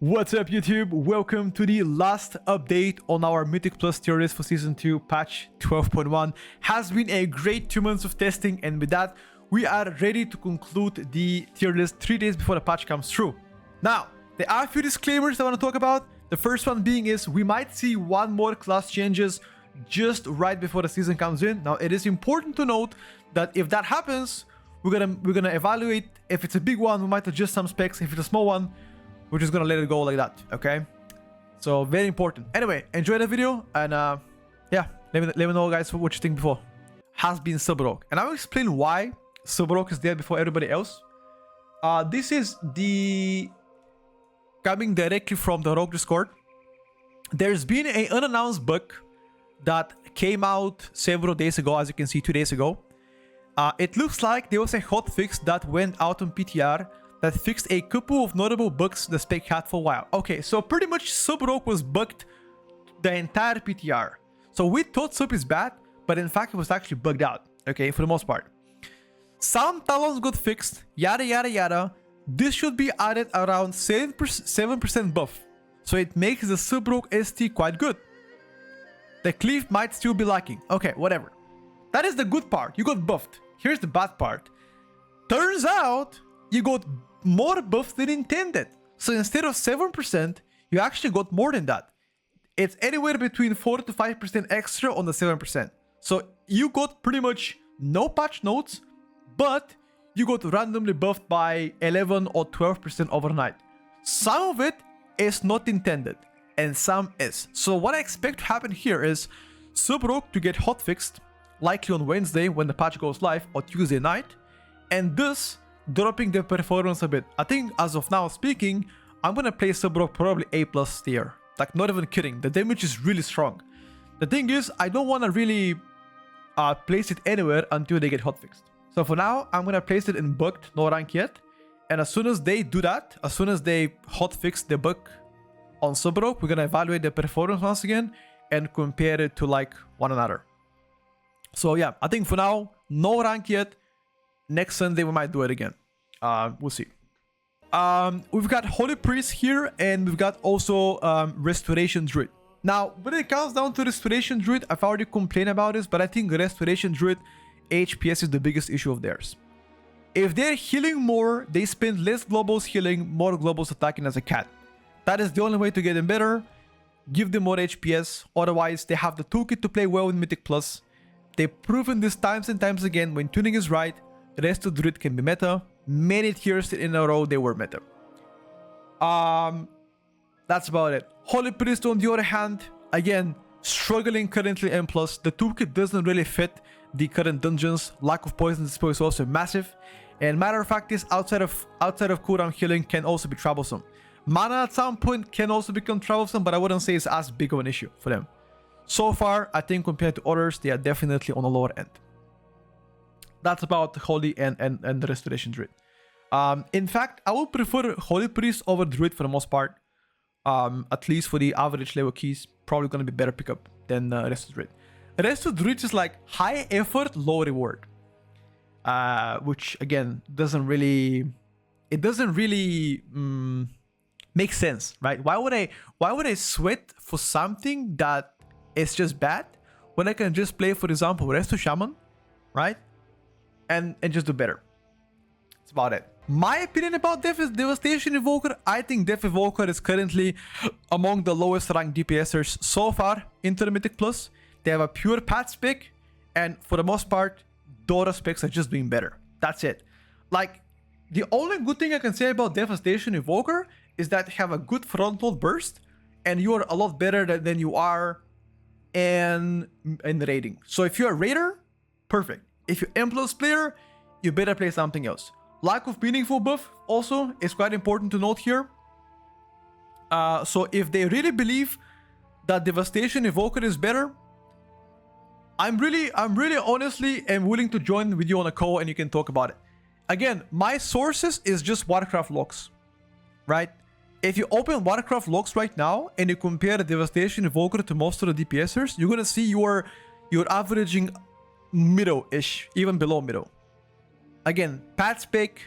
What's up YouTube? Welcome to the last update on our Mythic Plus tier list for Season 2 patch 12.1. Has been a great 2 months of testing, and with that we are ready to conclude the tier list 3 days before the patch comes through. Now, there are a few disclaimers I want to talk about. The first one being is we might see one more class changes just right before the season comes in. Now, it is important to note that if that happens, we're gonna evaluate. If it's a big one, we might adjust some specs. If it's a small one, we're just gonna let it go like that, okay? So very important. Anyway, enjoy the video, and yeah, let me know guys what you think before. Has been Sub Rogue, and I'll explain why Sub Rogue is there before everybody else. This is the coming directly from the Rogue Discord. There's been an unannounced bug that came out several days ago, as you can see 2 days ago. It looks like there was a hotfix that went out on PTR that fixed a couple of notable bugs the spec had for a while. Okay, so pretty much Sub Rogue was bugged the entire PTR. So we thought Sub is bad, but in fact it was actually bugged out, okay, for the most part. Some talons got fixed, yada yada yada. This should be added around 7% buff. So it makes the Sub Rogue ST quite good. The cleave might still be lacking. Okay, whatever. That is the good part. You got buffed. Here's the bad part. Turns out you got more buff than intended. So instead of 7%, you actually got more than that. It's anywhere between 4 to 5% extra on the 7%. So you got pretty much no patch notes, but you got randomly buffed by 11 or 12% overnight. Some of it is not intended, and some is. So what I expect to happen here is Sub Rogue to get hotfixed, likely on Wednesday when the patch goes live, or Tuesday night, and thus dropping the performance a bit. I think as of now speaking, I'm gonna play Sub Rogue probably A+ tier. Like, not even kidding. The damage is really strong. The thing is, I don't want to really place it anywhere until they get hotfixed. So for now, I'm gonna place it in bugged, no rank yet. And as soon as they do that, as soon as they hotfix the bug on Sub Rogue, we're gonna evaluate the performance once again and compare it to like one another. So yeah, I think for now, no rank yet. Next Sunday we might do it again. We'll see. We've got Holy Priest here, and we've got also Restoration Druid. Now, when it comes down to Restoration Druid, I've already complained about this, but I think Restoration Druid HPS is the biggest issue of theirs. If they're healing more, they spend less globals healing, more globals attacking as a cat. That is the only way to get them better. Give them more HPS. Otherwise, they have the toolkit to play well with Mythic Plus. They've proven this times and times again. When tuning is right, Resto Druid can be meta. Many tiers in a row they were meta. That's about it. Holy Priest on the other hand, again, struggling currently M+. The toolkit doesn't really fit the current dungeons. Lack of poison display is also massive. And matter of fact is outside of cooldown healing can also be troublesome. Mana at some point can also become troublesome, but I wouldn't say it's as big of an issue for them. So far, I think compared to others, they are definitely on the lower end. That's about Holy and the Restoration Druid. In fact, I would prefer Holy Priest over Druid for the most part. At least for the average level keys, probably going to be better pickup than Resto Druid. Resto Druid is like high effort, low reward. Which again, doesn't really make sense, right? Why would I sweat for something that is just bad when I can just play, for example, Resto Shaman, right? And just do better. That's about it. My opinion about Devastation Evoker, I think Death Evoker is currently among the lowest ranked DPSers so far into the Mythic Plus. They have a pure path spec, and for the most part, Dora specs are just doing better. That's it. Like, the only good thing I can say about Devastation Evoker is that you have a good frontal burst, and you are a lot better than you are in raiding. So if you're a raider, perfect. If you're M+ player, you better play something else. Lack of meaningful buff also is quite important to note here. So if they really believe that Devastation Evoker is better, I'm really honestly am willing to join with you on a call and you can talk about it. Again, my sources is just Warcraft logs, right? If you open Warcraft logs right now and you compare the Devastation Evoker to most of the DPSers, you're gonna see you're averaging middle-ish, even below middle. Again, path spec,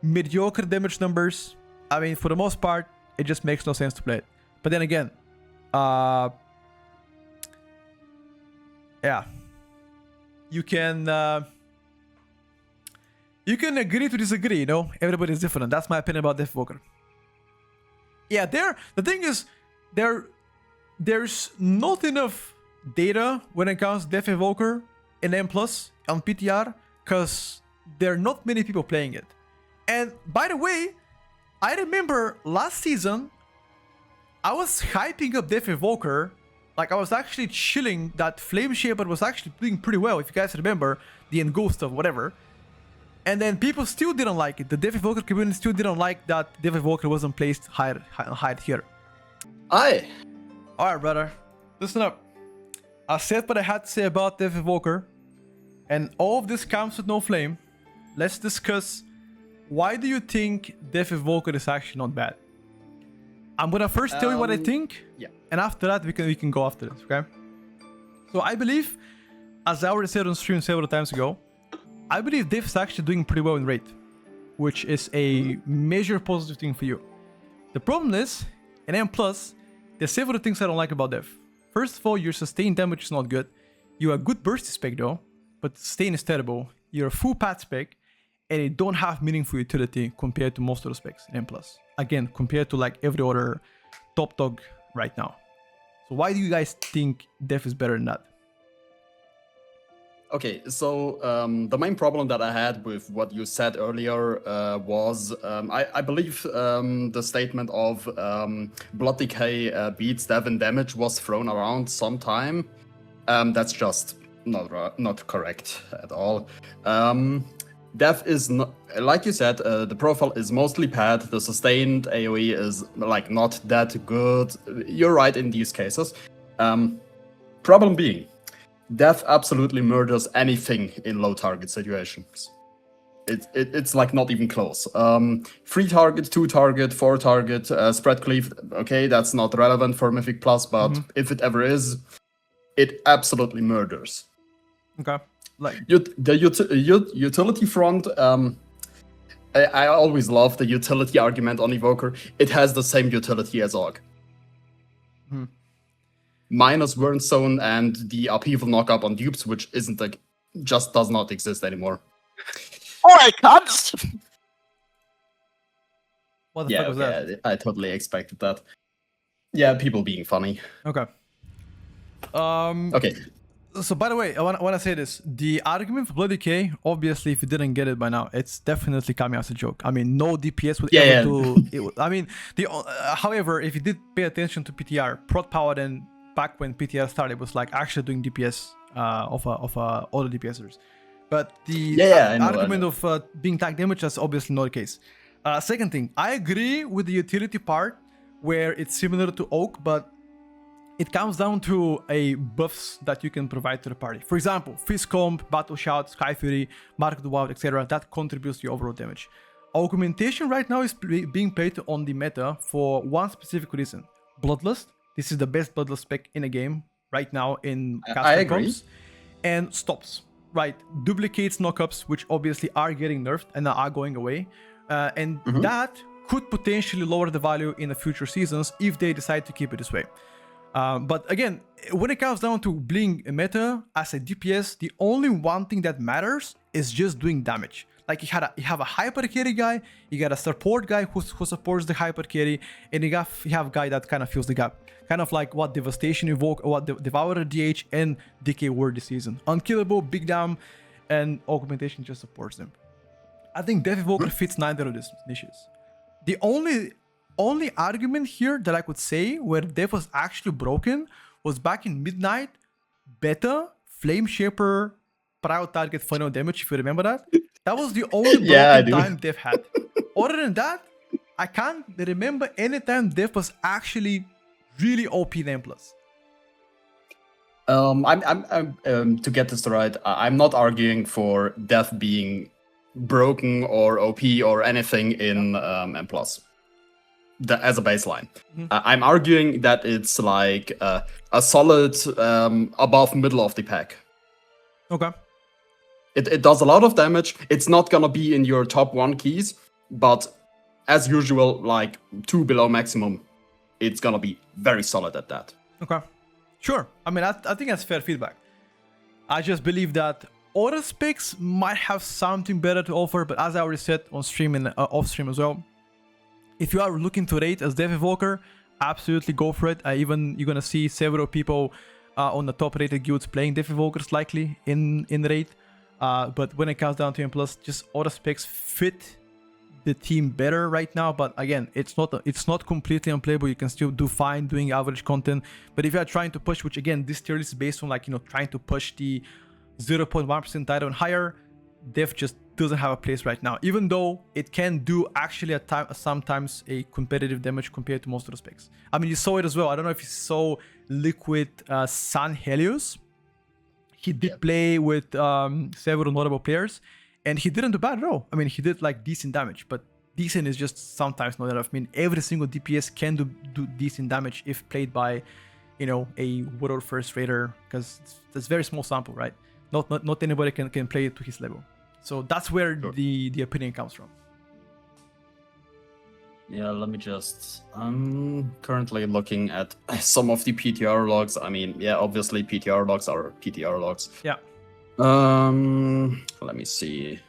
mediocre damage numbers. I mean, for the most part, it just makes no sense to play it. But then again, yeah, you can agree to disagree, you know? Everybody's different. That's my opinion about Evoker. Yeah, the thing is, there's not enough data when it comes to Death Evoker in M+ on PTR, because there are not many people playing it. And by the way, I remember last season, I was hyping up Death Evoker. Like, I was actually chilling that Flame Shaper was actually doing pretty well, if you guys remember, the Enghost of whatever. And then people still didn't like it. The Death Evoker community still didn't like that Death Evoker wasn't placed high here. Aye. Alright, brother. Listen up. I said what I had to say about Death Evoker. And all of this comes with no flame. Let's discuss, why do you think Death Evoker is actually not bad? I'm gonna first tell you what I think. Yeah. And after that, we can go after this, okay? So I believe, as I already said on stream several times ago, I believe Death is actually doing pretty well in raid, which is a major positive thing for you. The problem is, in M+, there's several things I don't like about Death. First of all, your sustain damage is not good. You are a good burst spec though, but sustain is terrible. You're a full pad spec, and you don't have meaningful utility compared to most of the specs in M+. Again, compared to like every other top dog right now. So why do you guys think Death is better than that? Okay, so the main problem that I had with what you said earlier was, I believe the statement of Blood Decay beats Dev in damage was thrown around sometime. That's just not correct at all. Dev is not, like you said, the profile is mostly pad. The sustained AoE is like not that good. You're right in these cases. Problem being, Death absolutely murders anything in low target situations. It's like not even close. 3 target, 2 target, 4 target, spread cleave. Okay, that's not relevant for Mythic Plus, but if it ever is, it absolutely murders. Okay, like the utility front. I always love the utility argument on Evoker. It has the same utility as Aug. Minus Wurmstone and the upheaval knockup on dupes, which isn't like, just does not exist anymore. Alright, cunts! what the fuck was that? I totally expected that. Yeah, people being funny. Okay. Okay. So by the way, I want to say this. The argument for Blood Decay, obviously, if you didn't get it by now, it's definitely coming as a joke. I mean, no DPS would ever do... I mean, however, if you did pay attention to PTR, Prot Paladin, back when PTR started, was like actually doing DPS of other DPSers. But the argument of being tank damage, that's obviously not the case. Second thing, I agree with the utility part, where it's similar to Oak, but it comes down to a buffs that you can provide to the party. For example, Fist Comb, Battle Shout, Sky Fury, Mark of the Wild, etc. That contributes to your overall damage. Augmentation right now is being played on the meta for one specific reason. Bloodlust. This is the best Bloodlust spec in a game right now in I agree. comps. And stops. Right, duplicates knockups, which obviously are getting nerfed and are going away. And that could potentially lower the value in the future seasons if they decide to keep it this way. But again, when it comes down to being a meta as a DPS, the only one thing that matters is just doing damage. Like you have a hyper carry guy, you got a support guy who supports the hyper carry, and you have a guy that kind of fills the gap. Kind of like what Devastation Evoke, what Devourer DH and DK were this season. Unkillable, big dam, and Augmentation just supports them. I think Death Evoker fits neither of these niches. The only argument here that I could say where Death was actually broken was back in Midnight, Beta, Flame Shaper, Prior Target Final Damage, if you remember that. That was the only broken time Death had. Other than that, I can't remember any time Death was actually really OP in M+. I'm to get this right, I'm not arguing for Death being broken or OP or anything in M+. As a baseline. I'm arguing that it's like a solid above middle of the pack. Okay. It does a lot of damage. It's not gonna be in your top 1 keys, but as usual, like 2 below maximum, it's gonna be very solid at that. Okay, sure. I mean, I think that's fair feedback. I just believe that other specs might have something better to offer, but as I already said on stream and off stream as well, if you are looking to rate as Dev Evoker, absolutely go for it. You're gonna see several people on the top rated guilds playing Dev Evokers likely in raid. But when it comes down to M+, just other specs fit the team better right now. But again, it's not completely unplayable. You can still do fine doing average content. But if you are trying to push, which again, this tier list is based on like, trying to push the 0.1% title and higher, Dev just doesn't have a place right now, even though it can do actually sometimes a competitive damage compared to most of the specs. I mean, you saw it as well. I don't know if you saw Liquid Sun Helios. He did play with several notable players, and he didn't do bad at all. I mean, he did like decent damage, but decent is just sometimes not enough. I mean, every single DPS can do decent damage if played by, a world first raider, because it's very small sample, right? Not anybody can play it to his level. So that's where the opinion comes from. Yeah, let me just... I'm currently looking at some of the PTR logs. I mean, yeah, obviously PTR logs are PTR logs. Yeah. Let me see.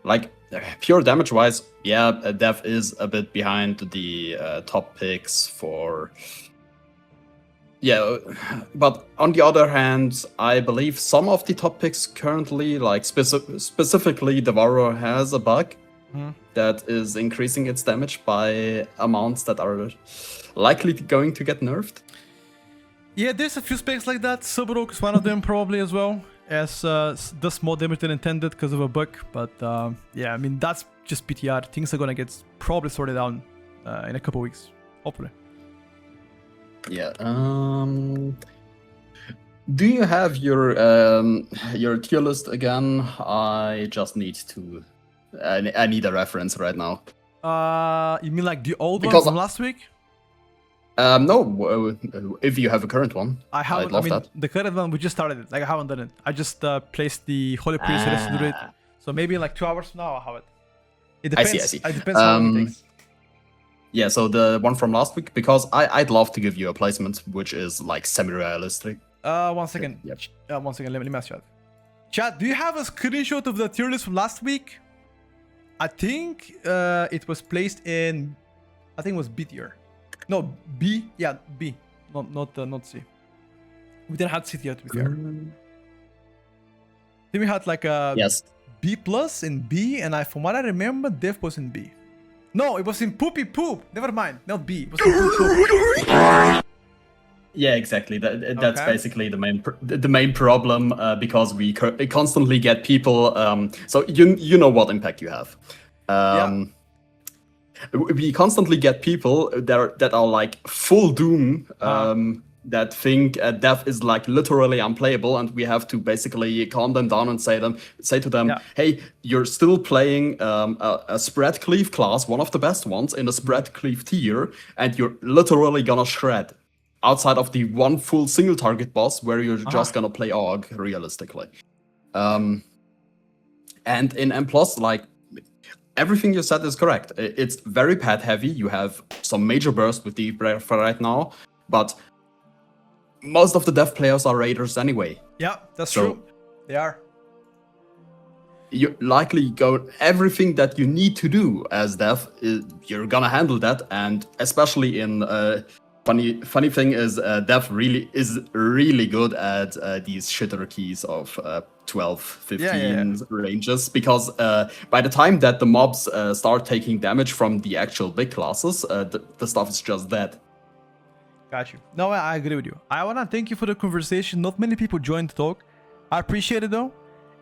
Like, pure damage-wise, yeah, Dev is a bit behind the top picks for... Yeah, but on the other hand, I believe some of the top picks currently, like specifically Devourer, has a bug that is increasing its damage by amounts that are likely going to get nerfed. Yeah, there's a few specs like that. Assa Rogue is one of them probably as well, as does more damage than intended because of a bug. But yeah, I mean, that's just PTR. Things are gonna get probably sorted out in a couple weeks, hopefully. Yeah. Do you have your tier list again? I just need to. I need a reference right now. You mean like the old one Because from last week? No. If you have a current one, I haven't. I'd love that. The current one we just started it. Like I haven't done it. I just placed the Holy Priest Resto Druid. So maybe in like 2 hours from now I'll have it. It depends. I see. It depends how long it takes. Yeah, so the one from last week, because I'd love to give you a placement which is like semi-realistic. 1 second. Yep. 1 second. Let me ask Chad. Chad, do you have a screenshot of the tier list from last week? I think it was placed in. I think it was B tier. No, B. Yeah, B. Not C. We didn't have C tier to be fair. Then we had like a B plus in B, and from what I remember, Dev was in B. No, it was in Poopy Poop. Never mind, not B. It was in Poopy Poop. Yeah, exactly. That's basically the main problem because we constantly get people. So you know what impact you have. We constantly get people that are like full Doom. That think Dev is like literally unplayable, and we have to basically calm them down and say to them, hey, you're still playing a spread cleave class, one of the best ones in the spread cleave tier, and you're literally gonna shred outside of the one full single target boss where you're just gonna play AUG realistically. And in M+, like everything you said is correct. It's very pad heavy. You have some major burst with Deep Breath right now, but most of the Dev players are raiders anyway. Yeah, that's true. They are. You likely go everything that you need to do as Dev. You're gonna handle that, and especially in funny thing is Dev is really good at these shitter keys of 12, 15 ranges, because by the time that the mobs start taking damage from the actual big classes, the stuff is just dead. Got you. No, I agree with you. I want to thank you for the conversation. Not many people joined the talk. I appreciate it though.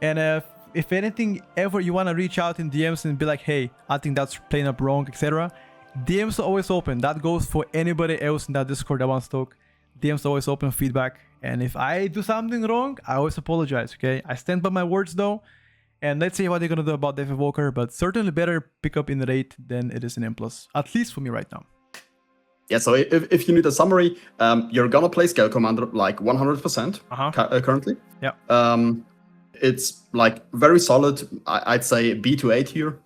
And if anything ever you want to reach out in DMs and be like, hey, I think that's playing up wrong, etc. DMs are always open. That goes for anybody else in that Discord that wants to talk. DMs are always open feedback. And if I do something wrong, I always apologize, okay? I stand by my words though. And let's see what they're going to do about Dev Evoker. But certainly better pick up in the rate than it is in M+. At least for me right now. Yeah, so if you need a summary, you're gonna play Scale Commander like 100% currently. Yeah. It's like very solid. I'd say B to A tier.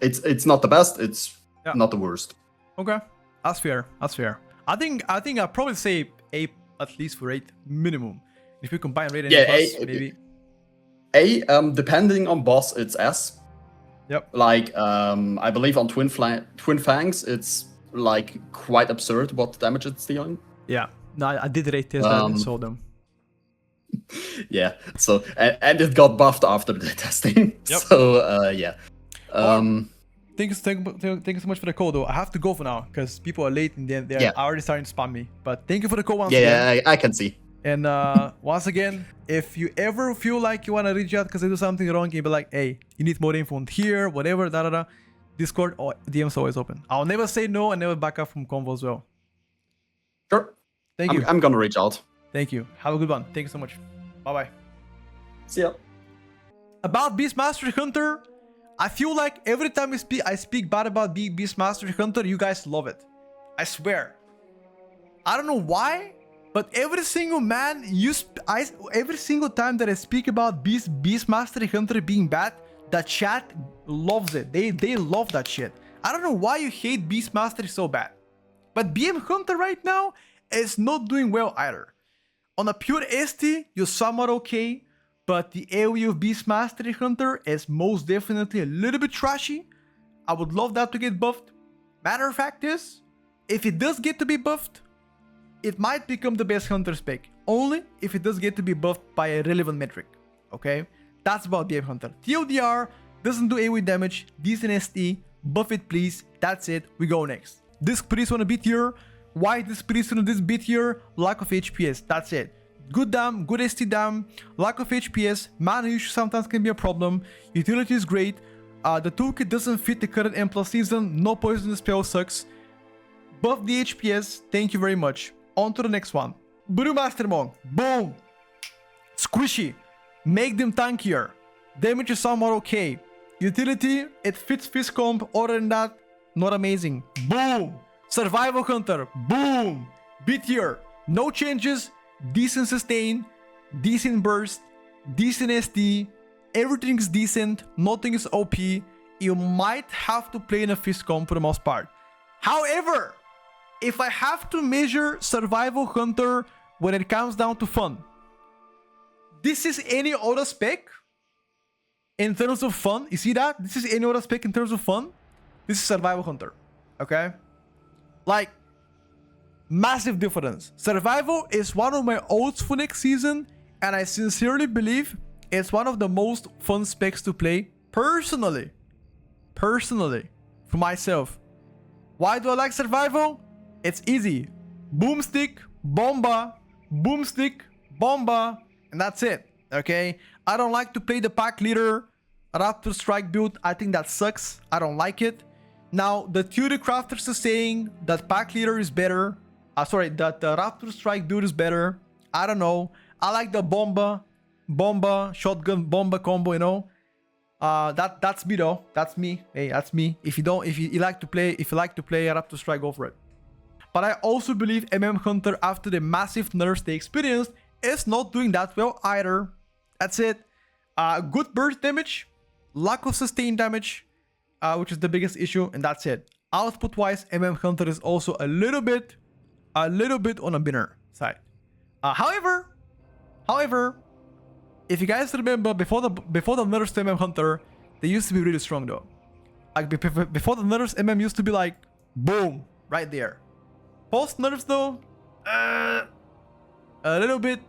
It's not the best. It's Yeah. not the worst. Okay, that's fair. That's fair. I think I'd probably say A at least for 8 minimum. If we combine rate and Yeah, plus, A- maybe. Depending on boss, it's S. Yep. Like I believe on Twin Fangs, it's like quite absurd what damage it's dealing. Yeah. No, I did rate test that and saw them. Yeah. So and it got buffed after the testing. Yep. So yeah. Thank you so much for the code, though. I have to go for now because people are late and they're already starting to spam me. But thank you for the code once again. Yeah, I can see. And once again, if you ever feel like you want to reach out because I do something wrong, you be like, hey, you need more info on here, whatever, Discord or DM's always open. I'll never say no and never back up from convo as well. Sure. Thank you. I'm gonna reach out. Thank you. Have a good one. Thank you so much. Bye-bye. See ya. About Beastmaster Hunter, I feel like every time I speak bad about Beastmaster Hunter, you guys love it. I swear. I don't know why, but every single every single time that I speak about Beastmaster Hunter being bad, the chat loves it. They love that shit. I don't know why you hate Beastmaster so bad. But BM Hunter right now is not doing well either. On a pure ST, you're somewhat okay, but the AoE of Beastmaster Hunter is most definitely a little bit trashy. I would love that to get buffed. Matter of fact is, if it does get to be buffed, it might become the best Hunter spec. Only if it does get to be buffed by a relevant metric. Okay? That's about BM Hunter. TLDR doesn't do AoE damage, decent ST, buff it please, that's it, we go next. This priest on a bit here. Why this priest on this bit here? Lack of HPS, that's it. Good dam, good ST dam, lack of HPS, mana issue sometimes can be a problem, utility is great, the toolkit doesn't fit the current M+ season, no poison spell sucks. Buff the HPS, thank you very much. On to the next one. Brewmaster Monk, boom! Squishy, make them tankier. Damage is somewhat okay. Utility, it fits Fist Comp, other than that, not amazing. Boom! Survival Hunter, boom! Bit here, no changes, decent sustain, decent burst, decent SD, everything's decent, nothing is OP. You might have to play in a Fist Comp for the most part. However, if I have to measure Survival Hunter when it comes down to fun, this is any other spec in terms of fun. You see that? This is any other spec in terms of fun. This is Survival Hunter. Okay? Like, massive difference. Survival is one of my oats for next season, and I sincerely believe it's one of the most fun specs to play personally. Personally, for myself. Why do I like Survival? It's easy. Boomstick, bomba, boomstick, bomba, and that's it. Okay? I don't like to play the pack leader Raptor Strike build. I think that sucks. I don't like it. Now, the Theory Crafters are saying that pack leader is better. That the Raptor Strike build is better. I don't know. I like the bomba, shotgun, bomba combo, you know. That's me though. That's me. Hey, that's me. If you like to play Raptor Strike, go for it. But I also believe Hunter, after the massive nerfs they experienced, is not doing that well either. That's it. Good burst damage, lack of sustained damage, which is the biggest issue, and that's it. Output wise, Hunter is also a little bit on a binner side. However, if you guys remember, before the nerfs to Hunter, they used to be really strong though. Like before the nerfs, used to be like boom right there. Post nerfs though, a little bit,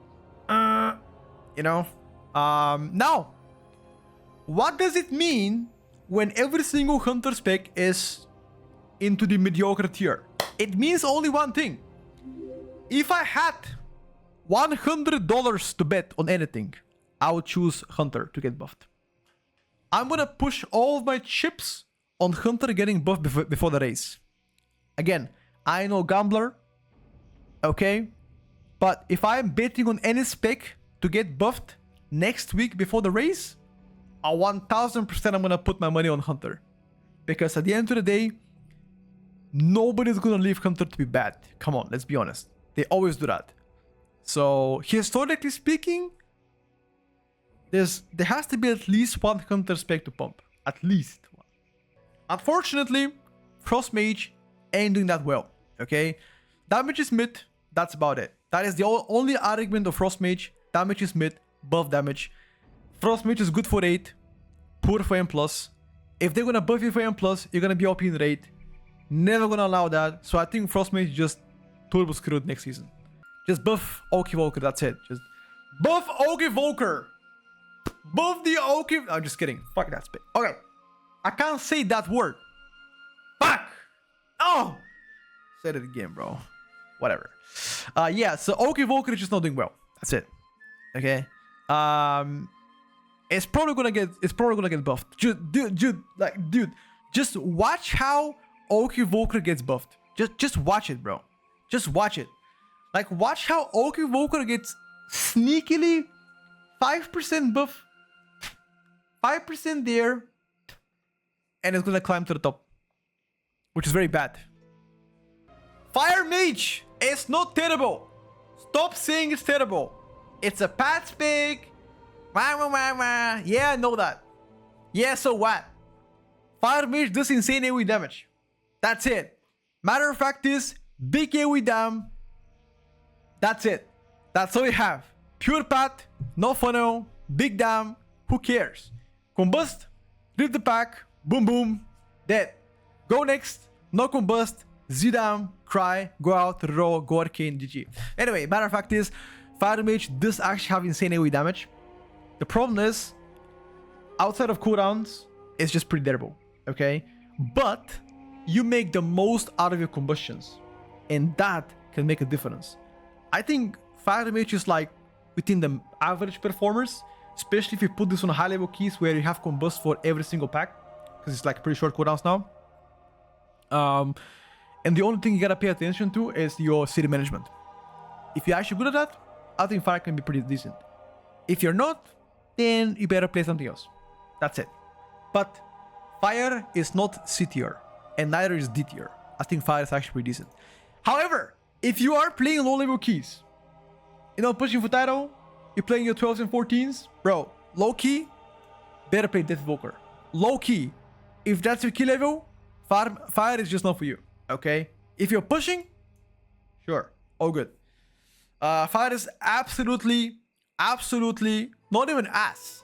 you know. Now, what does it mean when every single Hunter spec is into the mediocre tier? It means only one thing. If I had $100 to bet on anything, I would choose Hunter to get buffed. I'm gonna push all of my chips on Hunter getting buffed before the race. Again, I know gambler, okay? But if I'm betting on any spec to get buffed next week before the race, 1000% I'm gonna put my money on Hunter. Because at the end of the day, nobody's gonna leave Hunter to be bad. Come on, let's be honest. They always do that. So, historically speaking, there has to be at least one Hunter spec to pump. At least one. Unfortunately, Frost Mage ain't doing that well, okay? Damage is mid, that's about it. That is the only argument of Frost Mage. Damage is mid, buff damage. Frost Mage is good for 8, poor for M+. If they're gonna buff you for M+, you're gonna be OP in rate. Never gonna allow that. So I think Frost Mage just turbo screwed next season. Just buff Oak Evoker, that's it. Just buff Oak Evoker. Buff the Oak Evoker. I'm just kidding. Fuck that spit. Okay. I can't say that word. Fuck. Oh. Said it again, bro. Whatever. Yeah, so Oak Evoker is just not doing well. That's it. Okay. It's probably gonna get buffed. Dude, just watch how Oak Evoker gets buffed. Just watch it, bro. Just watch it. Like, watch how Oak Evoker gets sneakily 5% buff, 5% there, and it's gonna climb to the top, which is very bad. Fire Mage is not terrible. Stop saying it's terrible. It's a patch pick. Yeah, I know that. Yeah, so what? Fire Mage does insane AoE damage. That's it. Matter of fact is, big AoE dam. That's it. That's all you have. Pure pat, no funnel, big dam, who cares? Combust, rip the pack, boom boom, dead. Go next, no combust, Z-dam, cry, go out, roll, go arcane, GG. Anyway, matter of fact is, Fire Mage does actually have insane AoE damage. The problem is, outside of cooldowns, it's just pretty terrible, okay? But you make the most out of your combustions, and that can make a difference. I think Fire Mage is like within the average performers, especially if you put this on high level keys where you have combust for every single pack, because it's like pretty short cooldowns now. And the only thing you gotta pay attention to is your city management. If you're actually good at that, I think Fire can be pretty decent. If you're not, then you better play something else. That's it. But Fire is not C tier, and neither is D tier. I think Fire is actually pretty decent. However, if you are playing low level keys, you know, pushing for title, you're playing your 12s and 14s, bro, low key, better play Death Evoker. Low key, if that's your key level, Fire is just not for you, okay? If you're pushing, sure, all good. Fire is absolutely not even ass.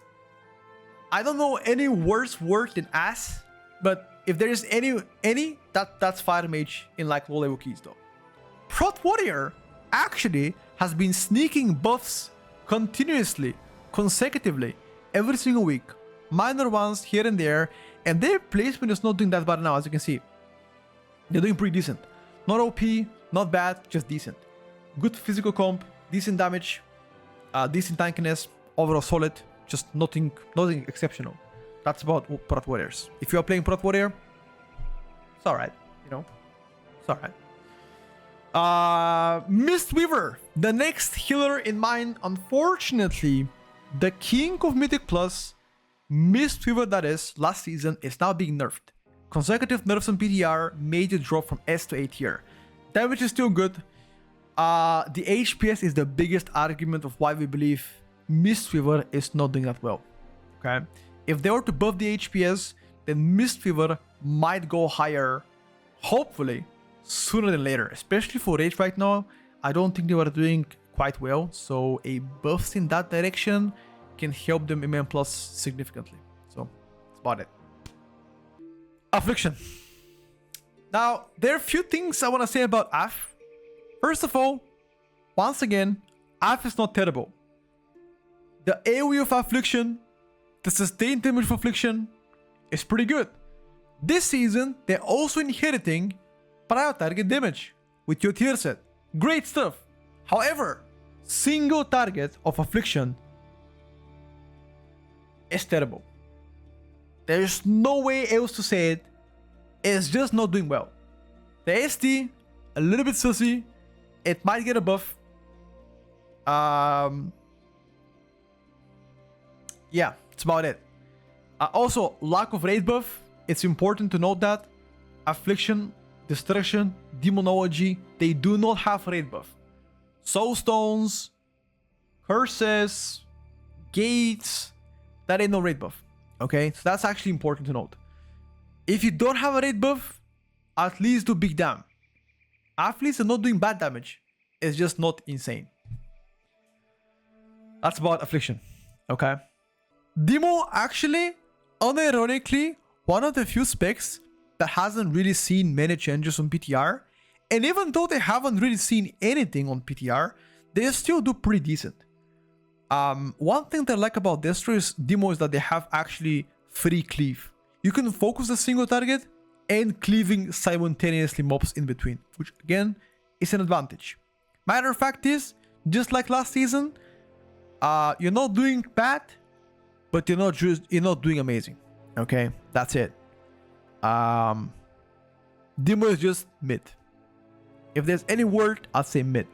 I don't know any worse word than ass, but if there is any, that's Fire Mage in like low level keys though. Prot Warrior actually has been sneaking buffs continuously, consecutively, every single week. Minor ones here and there, and their placement is not doing that bad now, as you can see. They're doing pretty decent. Not OP, not bad, just decent. Good physical comp, decent damage, decent tankiness, overall solid, just nothing exceptional. That's about Prot Warriors. If you are playing Prot Warrior, it's alright, you know, it's alright. Mistweaver, the next healer in mine. Unfortunately, the king of Mythic Plus, Mistweaver that is, last season, is now being nerfed. Consecutive nerfs on PTR made it drop from S to A tier. Damage is still good. The HPS is the biggest argument of why we believe Mistweaver is not doing that well. Okay, if they were to buff the HPS, then Mistweaver might go higher, hopefully, sooner than later. Especially for Rage right now, I don't think they were doing quite well, so a buff in that direction can help them MM Plus significantly. So, that's about it. Affliction. Now, there are a few things I want to say about Aff. First of all, once again, Aff is not terrible. The AoE of Affliction, the sustained damage of Affliction is pretty good. This season, they're also inheriting prior target damage with your tier set. Great stuff. However, single target of Affliction is terrible. There's no way else to say it. It's just not doing well. The ST, a little bit sussy. It might get a buff. Yeah, that's about it. Also, lack of raid buff. It's important to note that Affliction, Destruction, Demonology, they do not have raid buff. Soulstones, Curses, Gates, that ain't no raid buff. Okay, so that's actually important to note. If you don't have a raid buff, at least do big dam. Athletes are not doing bad damage. It's just not insane. That's about Affliction. Okay. Demo actually, unironically, one of the few specs that hasn't really seen many changes on PTR. And even though they haven't really seen anything on PTR, they still do pretty decent. One thing that I like about Destro's demo is that they have actually free cleave. You can focus a single target and cleaving simultaneously mobs in between, which again is an advantage. Matter of fact is, just like last season, you're not doing bad, but you're not doing amazing. Okay, that's it. Demo is just mid. If there's any word, I'd say mid.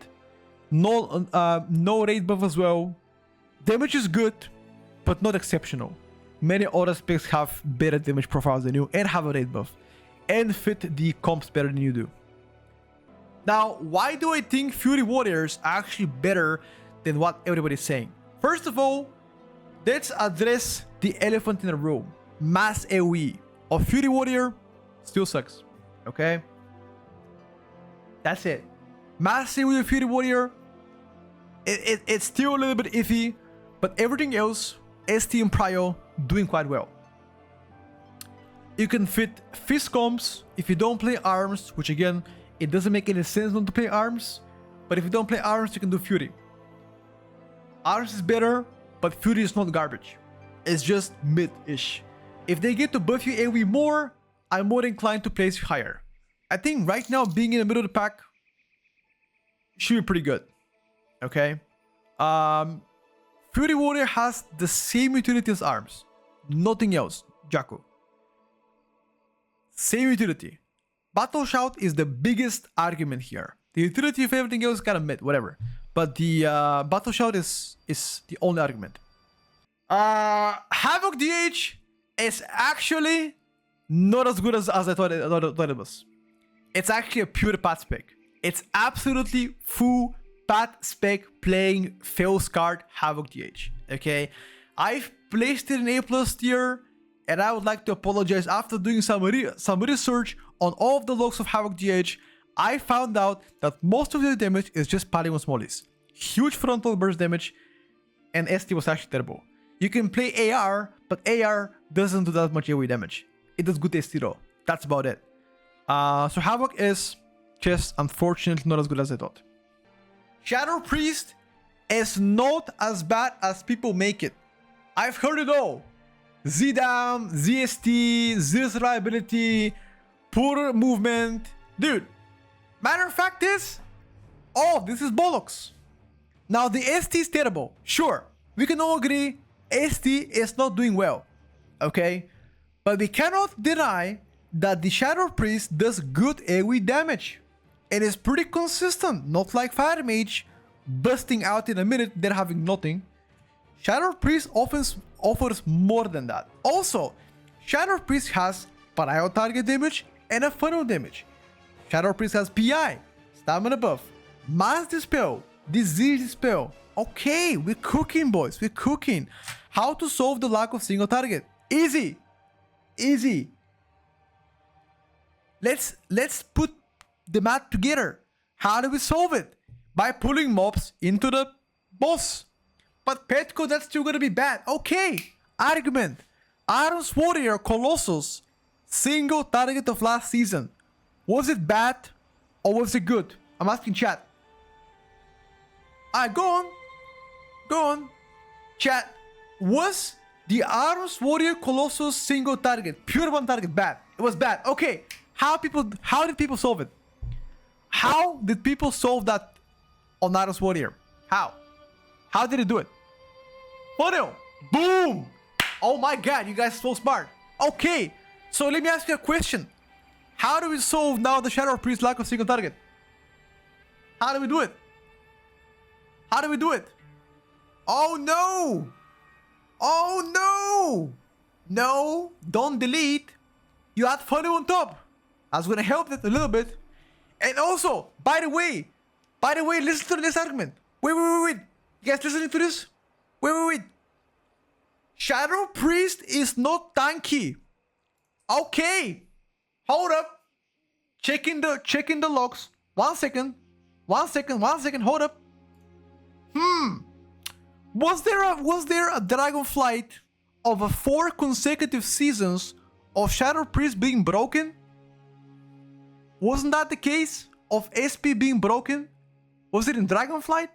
No raid buff as well. Damage is good, but not exceptional. Many other specs have better damage profiles than you and have a raid buff and fit the comps better than you do. Now, why do I think Fury Warriors are actually better than what everybody's saying? First of all, let's address the elephant in the room. Mass AoE of Fury Warrior still sucks. Okay? That's it. Mass AoE of Fury Warrior, it's still a little bit iffy, but everything else, ST and Prio, doing quite well. You can fit fist comps if you don't play arms, which again, it doesn't make any sense not to play arms, but if you don't play arms, you can do Fury. Arms is better, but Fury is not garbage. It's just mid-ish. If they get to buff you AoE more, I'm more inclined to place you higher. I think right now, being in the middle of the pack should be pretty good. Okay? Fury Warrior has the same utility as arms. Nothing else. Jakku. Same utility. Battle Shout is the biggest argument here. The utility of everything else kind of mid, whatever. But the Battle Shout is the only argument. Havoc DH is actually not as good as I thought it was. It's actually a pure pat spec. It's absolutely full pat spec playing Fails card Havoc DH. Okay? I've placed it in A+ tier, and I would like to apologize. After doing some research on all of the logs of Havoc DH, I found out that most of the damage is just padding on smallies. Huge frontal burst damage, and ST was actually terrible. You can play AR, but AR doesn't do that much AoE damage. It does good ST though. That's about it. So Havoc is just unfortunately not as good as I thought. Shadow Priest is not as bad as people make it. I've heard it all. ZDAM, ZST, zero survivability, poor movement. Dude, matter of fact is, oh, this is bollocks. Now the ST is terrible. Sure, we can all agree ST is not doing well. Okay? But we cannot deny that the Shadow Priest does good AoE damage. It is pretty consistent, not like Fire Mage, busting out in a minute, then having nothing. Shadow Priest offers more than that. Also, Shadow Priest has Prio target damage and a funnel damage. Shadow Priest has PI, Stamina buff, Mass Dispel, Disease Dispel. Okay, we're cooking, boys, we're cooking. How to solve the lack of single target? Easy. Easy. Let's put the math together. How do we solve it? By pulling mobs into the boss. But Petko, that's still gonna be bad. Okay, argument. Aff Warrior Colossus, single target of last season. Was it bad or was it good? I'm asking chat. Alright, go on. Go on. Chat, was the Aff Warrior Colossus single target, pure one target, bad? It was bad. Okay, how did people solve it? How did people solve that on Aff Warrior? How? How did it do it? Funnel! Boom! Oh my god, you guys are so smart. Okay, so let me ask you a question. How do we solve now the Shadow Priest lack of single target? How do we do it? How do we do it? Oh no! Oh no! No, don't delete. You add funnel on top. That's gonna help it a little bit. And also, by the way, listen to this argument. Wait. You guys listening to this? Wait. Shadow Priest is not tanky. Okay. Hold up. Checking the logs. 1 second. 1 second. 1 second. Hold up. Was there a Dragonflight of 4 consecutive seasons of Shadow Priest being broken? Wasn't that the case of SP being broken? Was it in Dragonflight?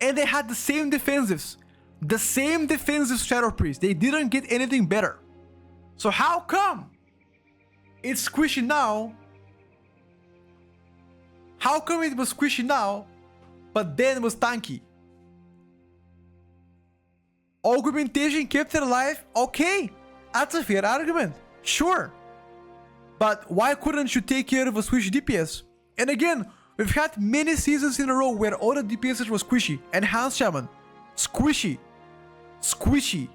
And they had the same defensives. The same defensive Shadow Priest. They didn't get anything better. So how come it's squishy now? How come it was squishy now, but then was tanky? Augmentation kept it alive? Okay, that's a fair argument. Sure. But why couldn't you take care of a squishy DPS? And again, we've had many seasons in a row where all the DPSs were squishy. Enhanced Shaman, squishy. Squishy.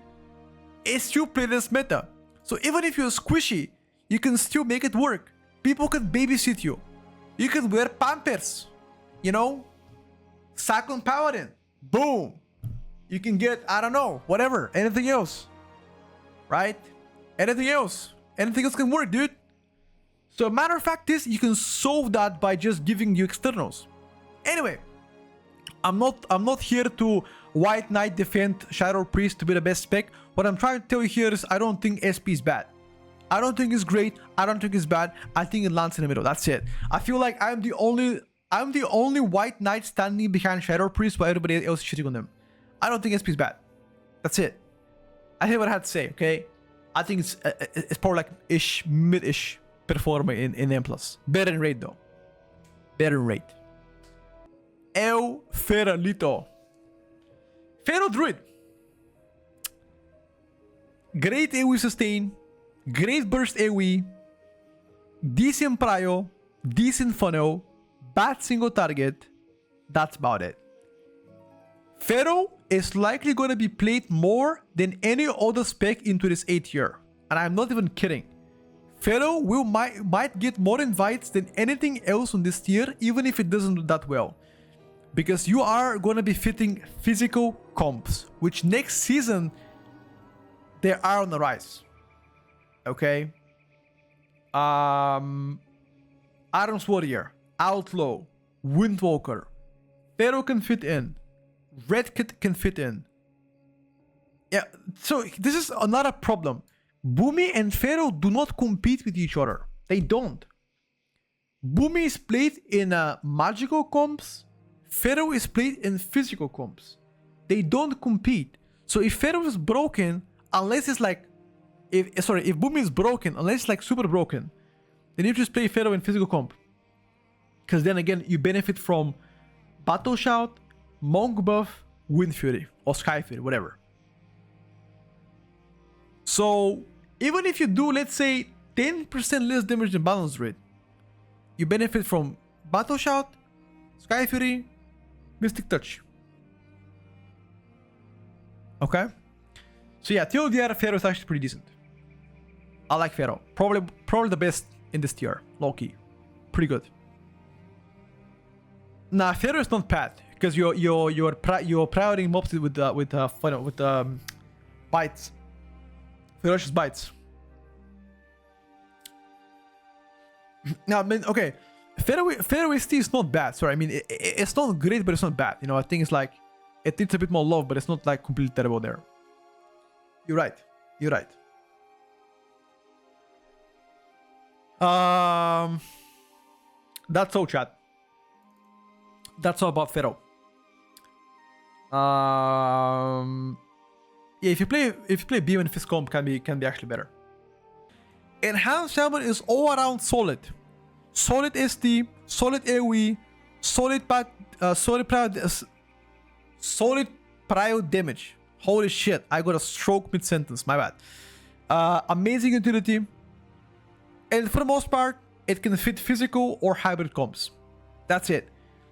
S2 played this meta. So even if you're squishy, you can still make it work. People can babysit you. You can wear Pampers. You know? Sack on Paladin. Boom. You can get, I don't know, whatever. Anything else. Right? Anything else. Anything else can work, dude. So a matter of fact is, you can solve that by just giving you externals. Anyway, I'm not here to White Knight defend Shadow Priest to be the best spec. What I'm trying to tell you here is I don't think SP is bad. I don't think it's great. I don't think it's bad. I think it lands in the middle. That's it. I feel like I'm the only White Knight standing behind Shadow Priest while everybody else is shitting on them. I don't think SP is bad. That's it. I hear what I had to say, okay? I think it's probably like mid-ish performer in M+. Better in rate though. Better in rate. El Feralito. Feral Druid. Great AoE sustain. Great burst AoE. Decent prio. Decent funnel. Bad single target. That's about it. Feral is likely going to be played more than any other spec into this 8th year. And I'm not even kidding. Feral might get more invites than anything else on this tier, even if it doesn't do that well. Because you are going to be fitting physical comps, which next season, they are on the rise. Okay? Arms Warrior, Outlaw, Windwalker. Feral can fit in. Red Kit can fit in. Yeah, so this is another problem. Boomy and Feral do not compete with each other. They don't. Boomy is played in magical comps. Feral is played in physical comps. They don't compete. So if Feral is broken, unless it's like... if Boomy is broken, unless it's like super broken, then you just play Feral in physical comp. Because then again, you benefit from Battle Shout, Monk buff, Wind Fury, or Sky Fury, whatever. So, even if you do, let's say, 10% less damage than balance rate, you benefit from Battle Shout, Sky Fury, Mystic Touch. Okay? So yeah, TLDR Feral is actually pretty decent. I like Feral. Probably the best in this tier. Low-key. Pretty good. Nah, Feral is not bad. Because you're prioritizing mobs with bites. Ferocious bites. Now, I mean, okay. Feral ST is not bad. Sorry, I mean, it's not great, but it's not bad. You know, I think it's like, it needs a bit more love, but it's not like completely terrible there. You're right. You're right. That's all, chat. That's all about Feral. Yeah, if you play Beam and Fist comp can be actually better. Enhanced Shaman is all around solid. Solid SD, solid AoE, solid prio damage. Holy shit, I got a stroke mid-sentence, my bad. Amazing utility. And for the most part, it can fit physical or hybrid comps. That's it.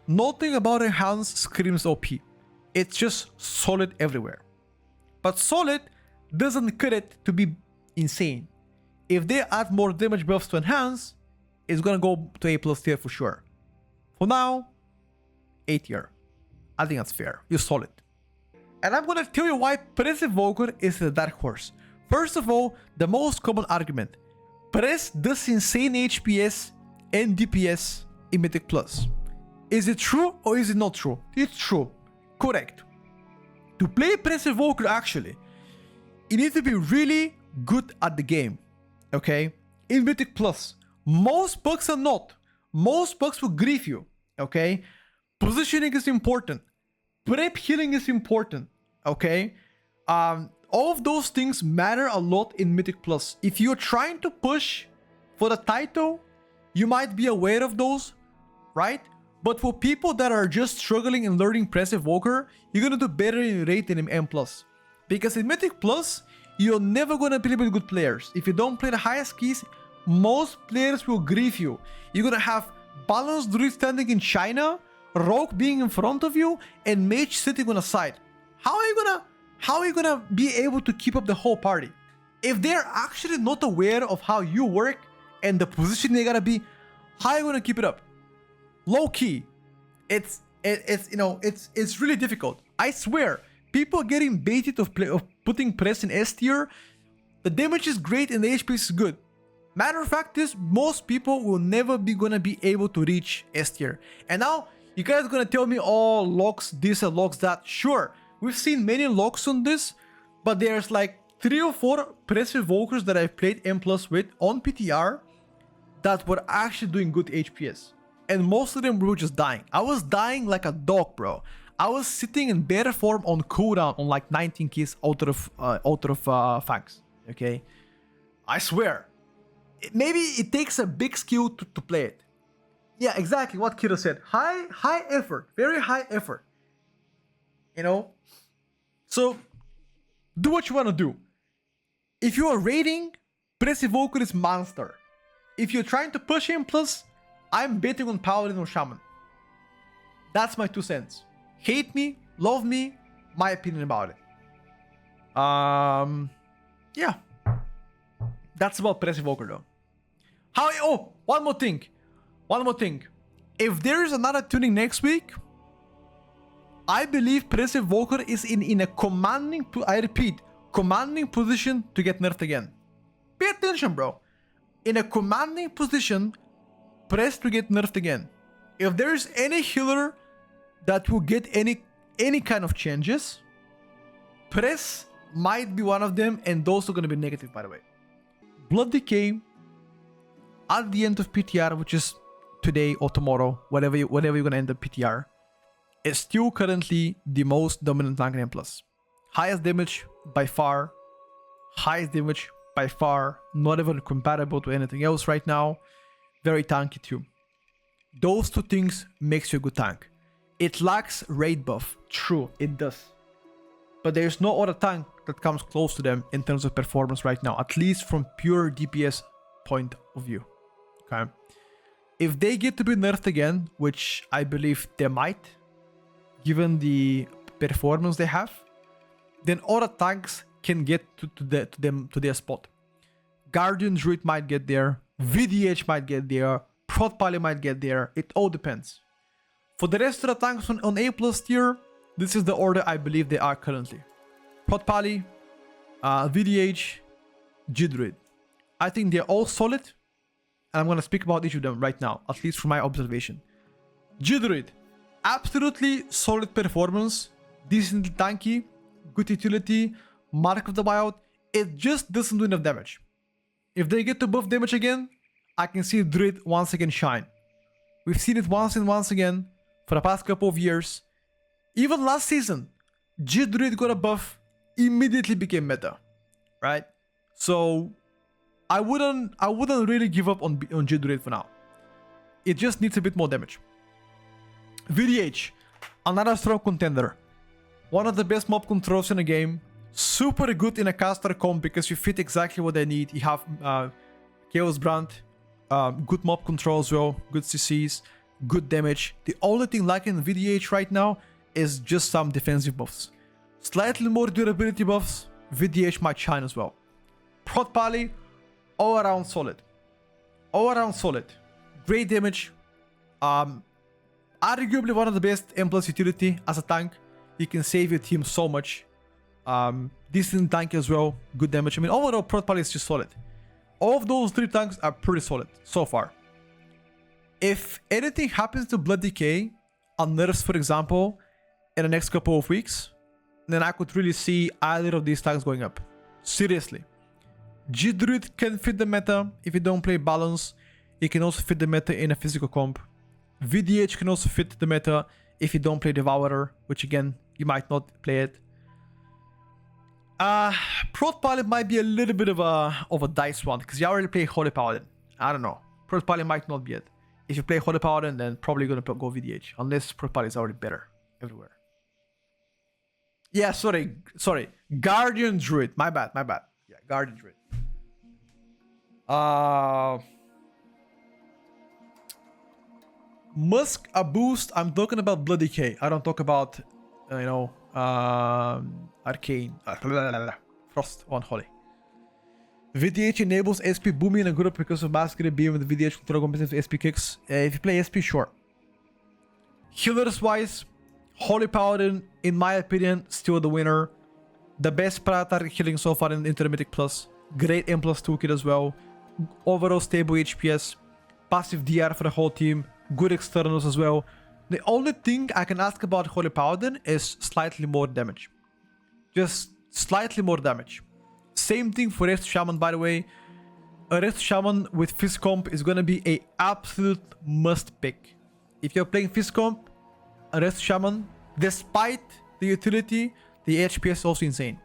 Nothing about Enhanced screams OP. It's just solid everywhere. But solid doesn't cut it to be insane. If they add more damage buffs to Enhance, it's gonna go to A+ tier for sure. For now, A tier. I think that's fair. You're solid. And I'm gonna tell you why Pre-S Evoker is the dark horse. First of all, the most common argument. Press does insane HPS and DPS in Mythic Plus. Is it true or is it not true? It's true. Correct. To play Press Evoker, actually, you need to be really good at the game. Okay? In Mythic Plus, most bugs are not. Most bugs will grief you. Okay? Positioning is important. Prep healing is important. Okay? All of those things matter a lot in Mythic Plus. If you're trying to push for the title, you might be aware of those, right? But for people that are just struggling and learning Press Evoker, you're gonna do better in rate than in M+. Because in Mythic Plus, you're never gonna play with good players. If you don't play the highest keys, most players will grief you. You're gonna have balanced Druid standing in China, Rogue being in front of you, and Mage sitting on the side. How are you gonna be able to keep up the whole party? If they're actually not aware of how you work and the position they gotta be, how are you gonna keep it up? Low key, it's really difficult. I swear, people getting baited of putting Press in S tier. The damage is great and the HP is good. Matter of fact is, most people will never be gonna be able to reach S tier. And now you guys are gonna tell me, oh, locks this and locks that. Sure, we've seen many locks on this, but there's like 3 or 4 Press Evokers that I've played M+ with on PTR that were actually doing good HPS. And most of them were just dying. I was dying like a dog, bro. I was sitting in better form on cooldown on like 19 keys out of Fangs. Okay? I swear. Maybe it takes a big skill to play it. Yeah, exactly what Kiro said. High effort. Very high effort. You know? So, do what you want to do. If you are raiding, Press Evoker is monster. If you're trying to push him plus, I'm betting on Paladin or Shaman. That's my 2 cents. Hate me, love me, my opinion about it. Yeah. That's about Press Evoker though. One more thing. If there is another tuning next week, I believe Press Evoker is in a commanding, I repeat, commanding position to get nerfed again. Pay attention, bro. In a commanding position, Press to get nerfed again. If there is any healer that will get any kind of changes, Press might be one of them, and those are going to be negative, by the way. Blood Decay at the end of PTR, which is today or tomorrow, whatever you're going to end up PTR, is still currently the most dominant tank in M+. Highest damage by far. Highest damage by far. Not even comparable to anything else right now. Very tanky too. Those 2 things makes you a good tank. It lacks raid buff. True, it does. But there's no other tank that comes close to them in terms of performance right now. At least from pure DPS point of view. Okay. If they get to be nerfed again, which I believe they might, given the performance they have, then other tanks can get to their spot. Guardian Druid might get there, VDH might get there, Prot Warrior might get there. It all depends. For the rest of the tanks on A+ tier, this is the order I believe they are currently. Prot Warrior, VDH, Druid. I think they're all solid, and I'm gonna speak about each of them right now, at least from my observation. Druid, absolutely solid performance, decently tanky, good utility, Mark of the Wild. It just doesn't do enough damage. If they get to buff damage again, I can see Druid once again shine. We've seen it once and once again for the past couple of years. Even last season, Druid got a buff, immediately became meta, right? So I wouldn't really give up on Druid for now. It just needs a bit more damage. VDH, another strong contender. One of the best mob controls in the game. Super good in a caster comp because you fit exactly what they need. You have Chaos Brand, good mob control as well, good CCs, good damage. The only thing lacking in VDH right now is just some defensive buffs. Slightly more durability buffs, VDH might shine as well. Prot Warrior, all around solid. All around solid. Great damage. Arguably one of the best M+ utility as a tank. You can save your team so much. Decent tank as well, good damage. I mean, overall, Prot Warrior is just solid. All of those 3 tanks are pretty solid so far. If anything happens to Blood DK, on nerfs, for example, in the next couple of weeks, then I could really see either of these tanks going up. Seriously. Druid can fit the meta if you don't play balance. It can also fit the meta in a physical comp. VDH can also fit the meta if you don't play Devourer, which again, you might not play it. Prot Warrior might be a little bit of a dice one, because you already play Holy Paladin. I don't know. Prot Warrior might not be it. If you play Holy Paladin, then probably gonna go VDH, unless Prot Warrior is already better everywhere. Yeah, sorry. Guardian Druid. My bad. Yeah, Guardian Druid. Musk a boost. I'm talking about Blood DK. I don't talk about, Arcane. Frost Unholy. VDH enables SP booming in a group because of Masquerade Beam with VDH control competitive SP kicks. If you play SP, sure. Healers wise, Holy Paladin, in my opinion, still the winner. The best prior healing so far in Intermediate Plus. Great M+ toolkit as well. Overall stable HPS. Passive DR for the whole team. Good externals as well. The only thing I can ask about Holy Paladin is slightly more damage. Just slightly more damage. Same thing for Resto Shaman, by the way. A Resto Shaman with Fizz Comp is gonna be a absolute must pick. If you're playing Fizz Comp, a Resto Shaman, despite the utility, the HPS is also insane.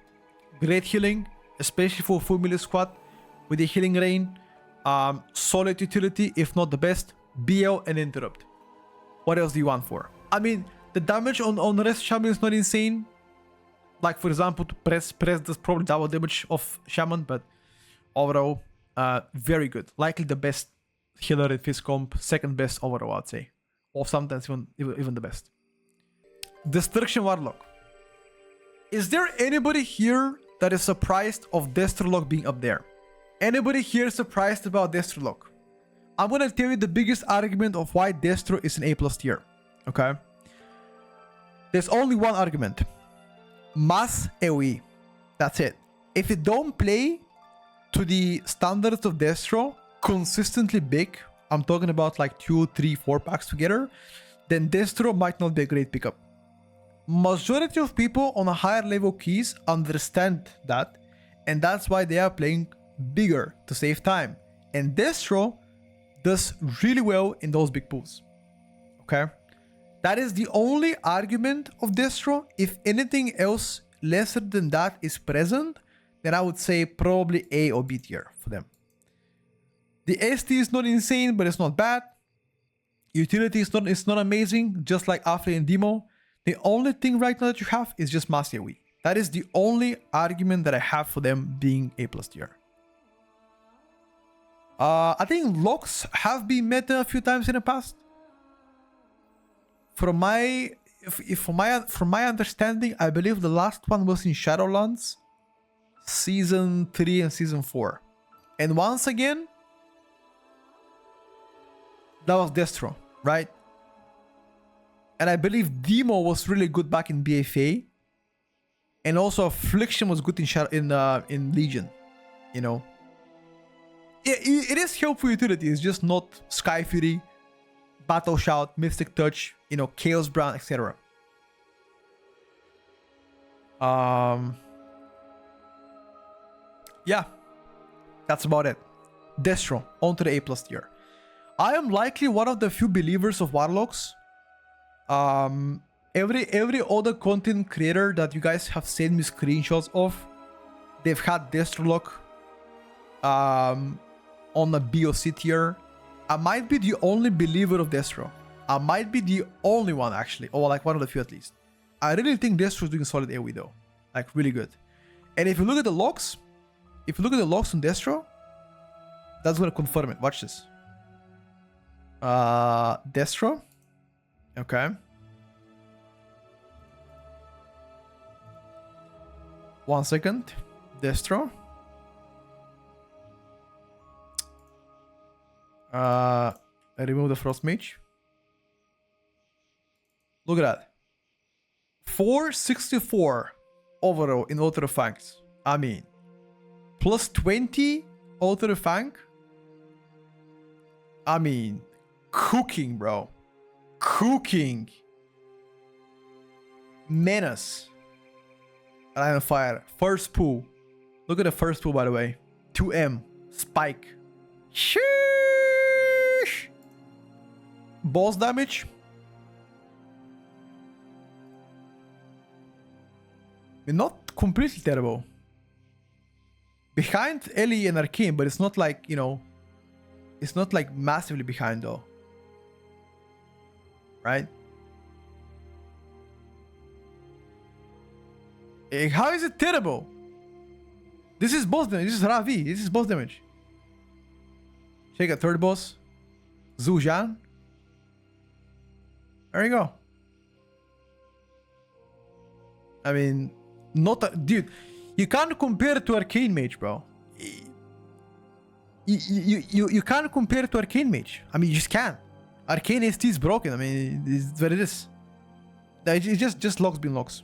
Great healing, especially for full melee squad with the healing rain. Solid utility, if not the best. BL and interrupt. What else do you want for? I mean, the damage on Resto Shaman is not insane. Like, for example, to press does probably double damage of Shaman, but overall, very good. Likely the best healer in Fizz Comp, second best overall, I'd say. Or sometimes even the best. Destruction Warlock. Is there anybody here that is surprised of Destro Warlock being up there? Anybody here surprised about Destro Warlock? I'm gonna tell you the biggest argument of why Destro is an A+ tier. Okay? There's only one argument. Mass AoE. That's it. If you don't play to the standards of Destro consistently big, I'm talking about like 2, 3, 4 packs together, then Destro might not be a great pickup. Majority of people on a higher level keys understand that, and that's why they are playing bigger to save time. And Destro does really well in those big pools. Okay? That is the only argument of Destro. If anything else lesser than that is present, then I would say probably A or B tier for them. The ST is not insane, but it's not bad. Utility is not amazing, just like Aff and Demo. The only thing right now that you have is just Mass AoE. That is the only argument that I have for them being A+ tier. I think locks have been meta a few times in the past. From my understanding, I believe the last one was in Shadowlands, Season 3 and Season 4. And once again, that was Destro, right? And I believe Demo was really good back in BFA. And also Affliction was good in Legion, you know. It is helpful utility, it's just not Sky Fury, Battle Shout, Mystic Touch, you know, Chaos Brand, etc. Yeah, that's about it. Destro, onto the A+ tier. I am likely one of the few believers of Warlocks. Every other content creator that you guys have sent me screenshots of, they've had Destro Warlock on the B or C tier. I might be the only believer of Destro. I might be the only one actually, or like one of the few at least. I really think Destro is doing solid AoE though, like really good. And if you look at the logs, on Destro, that's gonna confirm it. Watch this. Destro, okay. One second, Destro. I remove the Frost Mage. Look at that. 464 overall in Auto Fangs. I mean, plus 20 Auto Fang. I mean, cooking, bro. Cooking. Menace. Line of Fire. First pool. Look at the first pool, by the way. 2M. Spike. Sheesh. Boss damage. Not completely terrible. Behind Ellie and Arcane, but it's not like, you know, it's not like massively behind though. Right? How is it terrible? This is boss damage. This is Ravi. This is boss damage. Check a third boss. Zujan. There you go. I mean, not a, dude. You can't compare it to Arcane Mage, bro. You can't compare it to Arcane Mage. I mean, you just can't. Arcane ST is broken. I mean, it's what it is. It's just locks being locks.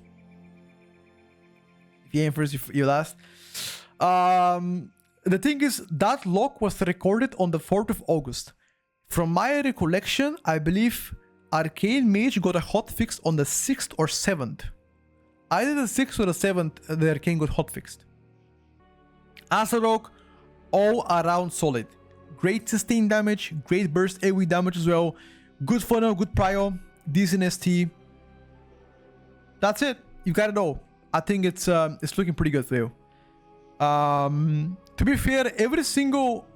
If you aim first, you last. The thing is, that lock was recorded on the 4th of August. From my recollection, I believe Arcane Mage got a hotfix on the 6th or 7th. Either the 6th or the 7th, the Arcane got hotfixed. Assa Rogue, all around solid. Great sustain damage, great burst AoE damage as well. Good funnel, good prio, decent ST. That's it. You got it all. I think it's looking pretty good for you. To be fair, every single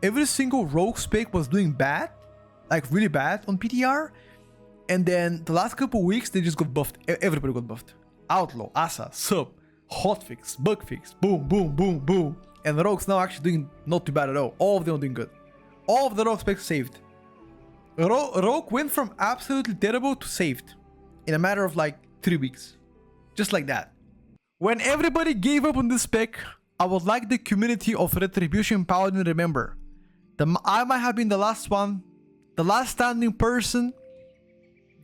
rogue spec was doing bad, like really bad on PTR, and then the last couple weeks they just got buffed. Everybody got buffed. Outlaw, Assa, Sub, hotfix, bug fix, boom, boom, boom, boom, and the rogues now actually doing not too bad at all. All of them are doing good. All of the rogue specs saved. Rogue went from absolutely terrible to saved in a matter of like 3 weeks, just like that. When everybody gave up on this spec, I would like the community of Retribution Paladin to remember. I might have been the last one, the last standing person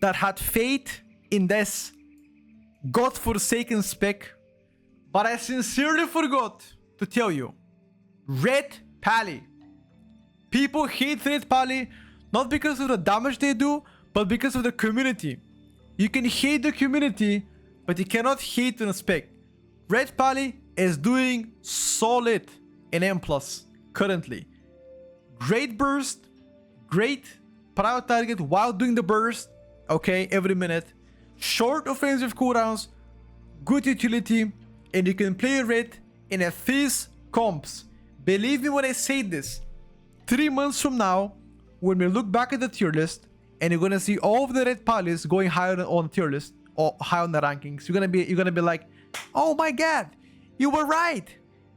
that had faith in this godforsaken spec, but I sincerely forgot to tell you. Red Pally. People hate Red Pally not because of the damage they do, but because of the community. You can hate the community, but you cannot hate on a spec. Red Pally is doing solid in M+ currently. Great burst, great prior target while doing the burst, okay, every minute. Short offensive cooldowns, good utility, and you can play red in a Fizz comps. Believe me when I say this, 3 months from now, when we look back at the tier list, and you're gonna see all of the red Pallies going higher on the tier list, or high on the rankings, you're gonna be like, oh my god, you were right.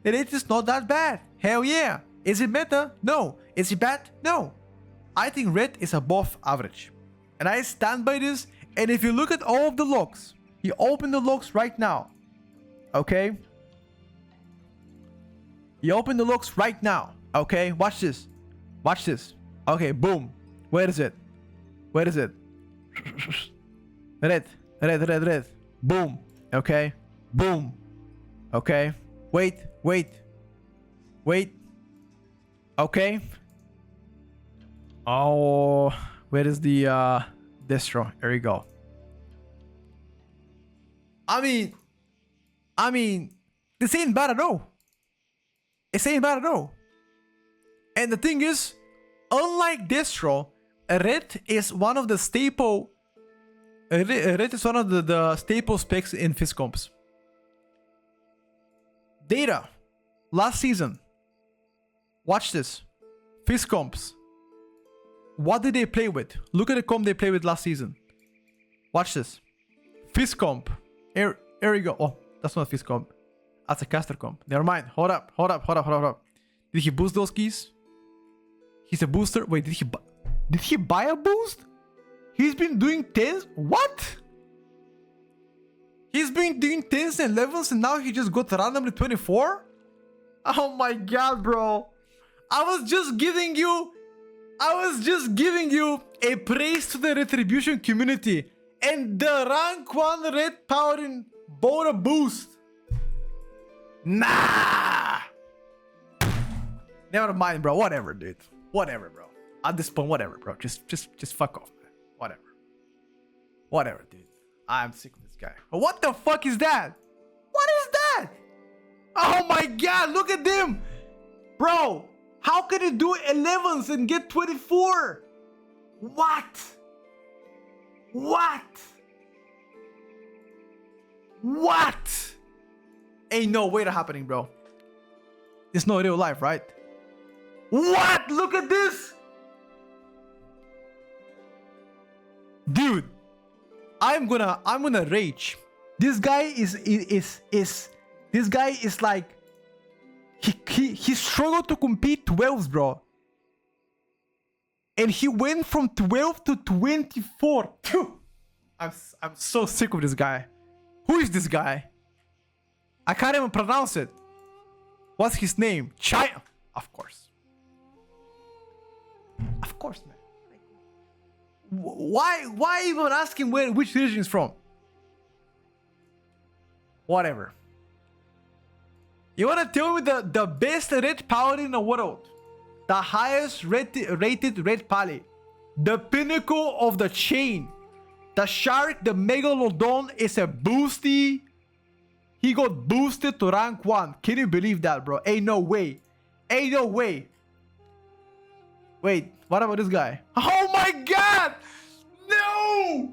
It is not that bad. Hell yeah. Is it meta? No. Is it bad? No. I think red is above average. And I stand by this. And if you look at all of the logs, you open the logs right now. Okay? You open the logs right now. Okay? Watch this. Watch this. Okay, boom. Where is it? Where is it? Red. Red, red, red. Boom. Okay? Boom. Okay? Wait, wait. Wait. Okay. Oh, where is the Destro? There you go. I mean, this ain't bad at all. It ain't bad at all. And the thing is, unlike Destro, red is one of the staple. Red is one of the staple specs in Fizz comps. Data, last season. Watch this. Fizz comps. What did they play with? Look at the comp they played with last season. Watch this. Fizz comp. Here we go. Oh, that's not a Fizz comp. That's a caster comp. Never mind. Hold up. Did he boost those keys? He's a booster. Wait, did he buy a boost? He's been doing 10s? What? He's been doing 10s and 11s and now he just got randomly 24? Oh my god, bro. I was just giving you a praise to the Retribution community. And the rank 1 red Paladin bought a boost. Nah. Never mind, bro. Whatever, dude. Whatever, bro. At this point, whatever, bro. Just fuck off, man. Whatever. Whatever, dude. I'm sick of this guy. What the fuck is that? What is that? Oh my god, look at them. Bro, how can you do 11s and get 24? What? What? What? Ain't no way that happening, bro. It's not real life, right? What? Look at this. Dude, I'm gonna rage. This guy is this guy is like he struggled to compete 12s, bro. And he went from 12 to 24. I'm so sick of this guy. Who is this guy? I can't even pronounce it. What's his name? China. Of course. Of course, man. Why even asking which region is from? Whatever. You wanna tell me the best red paladin in the world? The highest rated red pally. The pinnacle of the chain. The shark, the megalodon is a boosty. He got boosted to rank 1. Can you believe that, bro? Ain't no way. Ain't no way. Wait, what about this guy? Oh my god! No!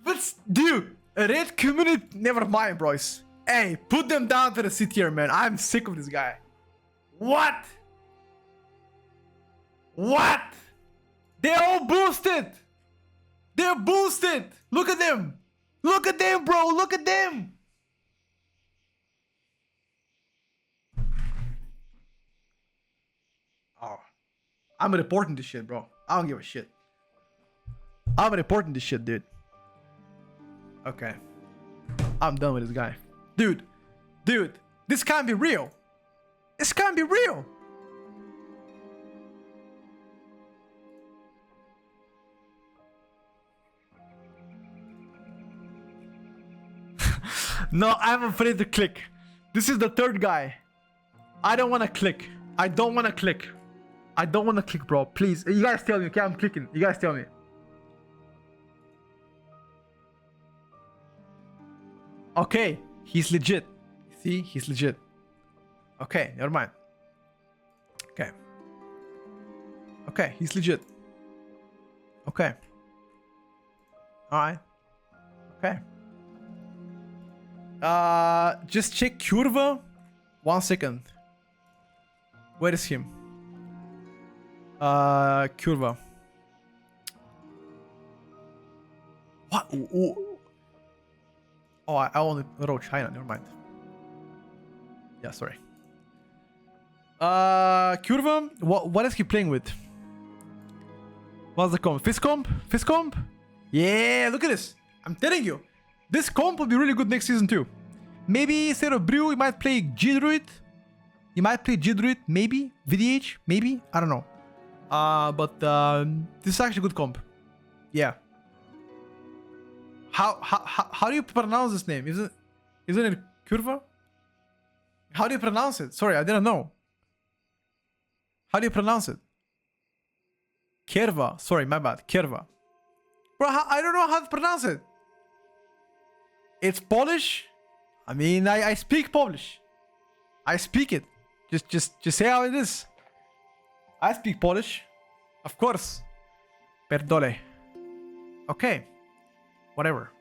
But dude, a red community. Never mind, bros. Hey, put them down to the C tier, man. I'm sick of this guy. What? What? They're all boosted. They're boosted. Look at them. Look at them, bro. Look at them. Oh, I'm reporting this shit, bro. I don't give a shit. I'm reporting this shit, dude. Okay. I'm done with this guy. Dude, this can't be real. This can't be real. No, I'm afraid to click. This is the third guy. I don't want to click. I don't want to click. I don't want to click, bro. Please, you guys tell me. Okay, I'm clicking. You guys tell me. Okay, he's legit. See, he's legit. Okay, never mind. Okay. Okay, he's legit. Okay. Alright. Okay. Just check Curva. 1 second. Where is him? Curva. What? Oh, I only wrote China. Never mind. Yeah, sorry. Curva. What is he playing with? What's the comp? Fist comp? Fist comp? Yeah, look at this. I'm telling you. This comp will be really good next season too. Maybe instead of Brew, he might play Druid. He might play Druid, maybe. VDH, maybe. I don't know. But this is actually a good comp. Yeah. How do you pronounce this name? Isn't it Curva? How do you pronounce it? Sorry, I didn't know. How do you pronounce it? Kerva. Sorry, my bad. Kerva. Bro, I don't know how to pronounce it. It's Polish. I mean, I speak Polish. I speak it. Just say how it is. I speak Polish. Of course. Perdole. Okay. Whatever.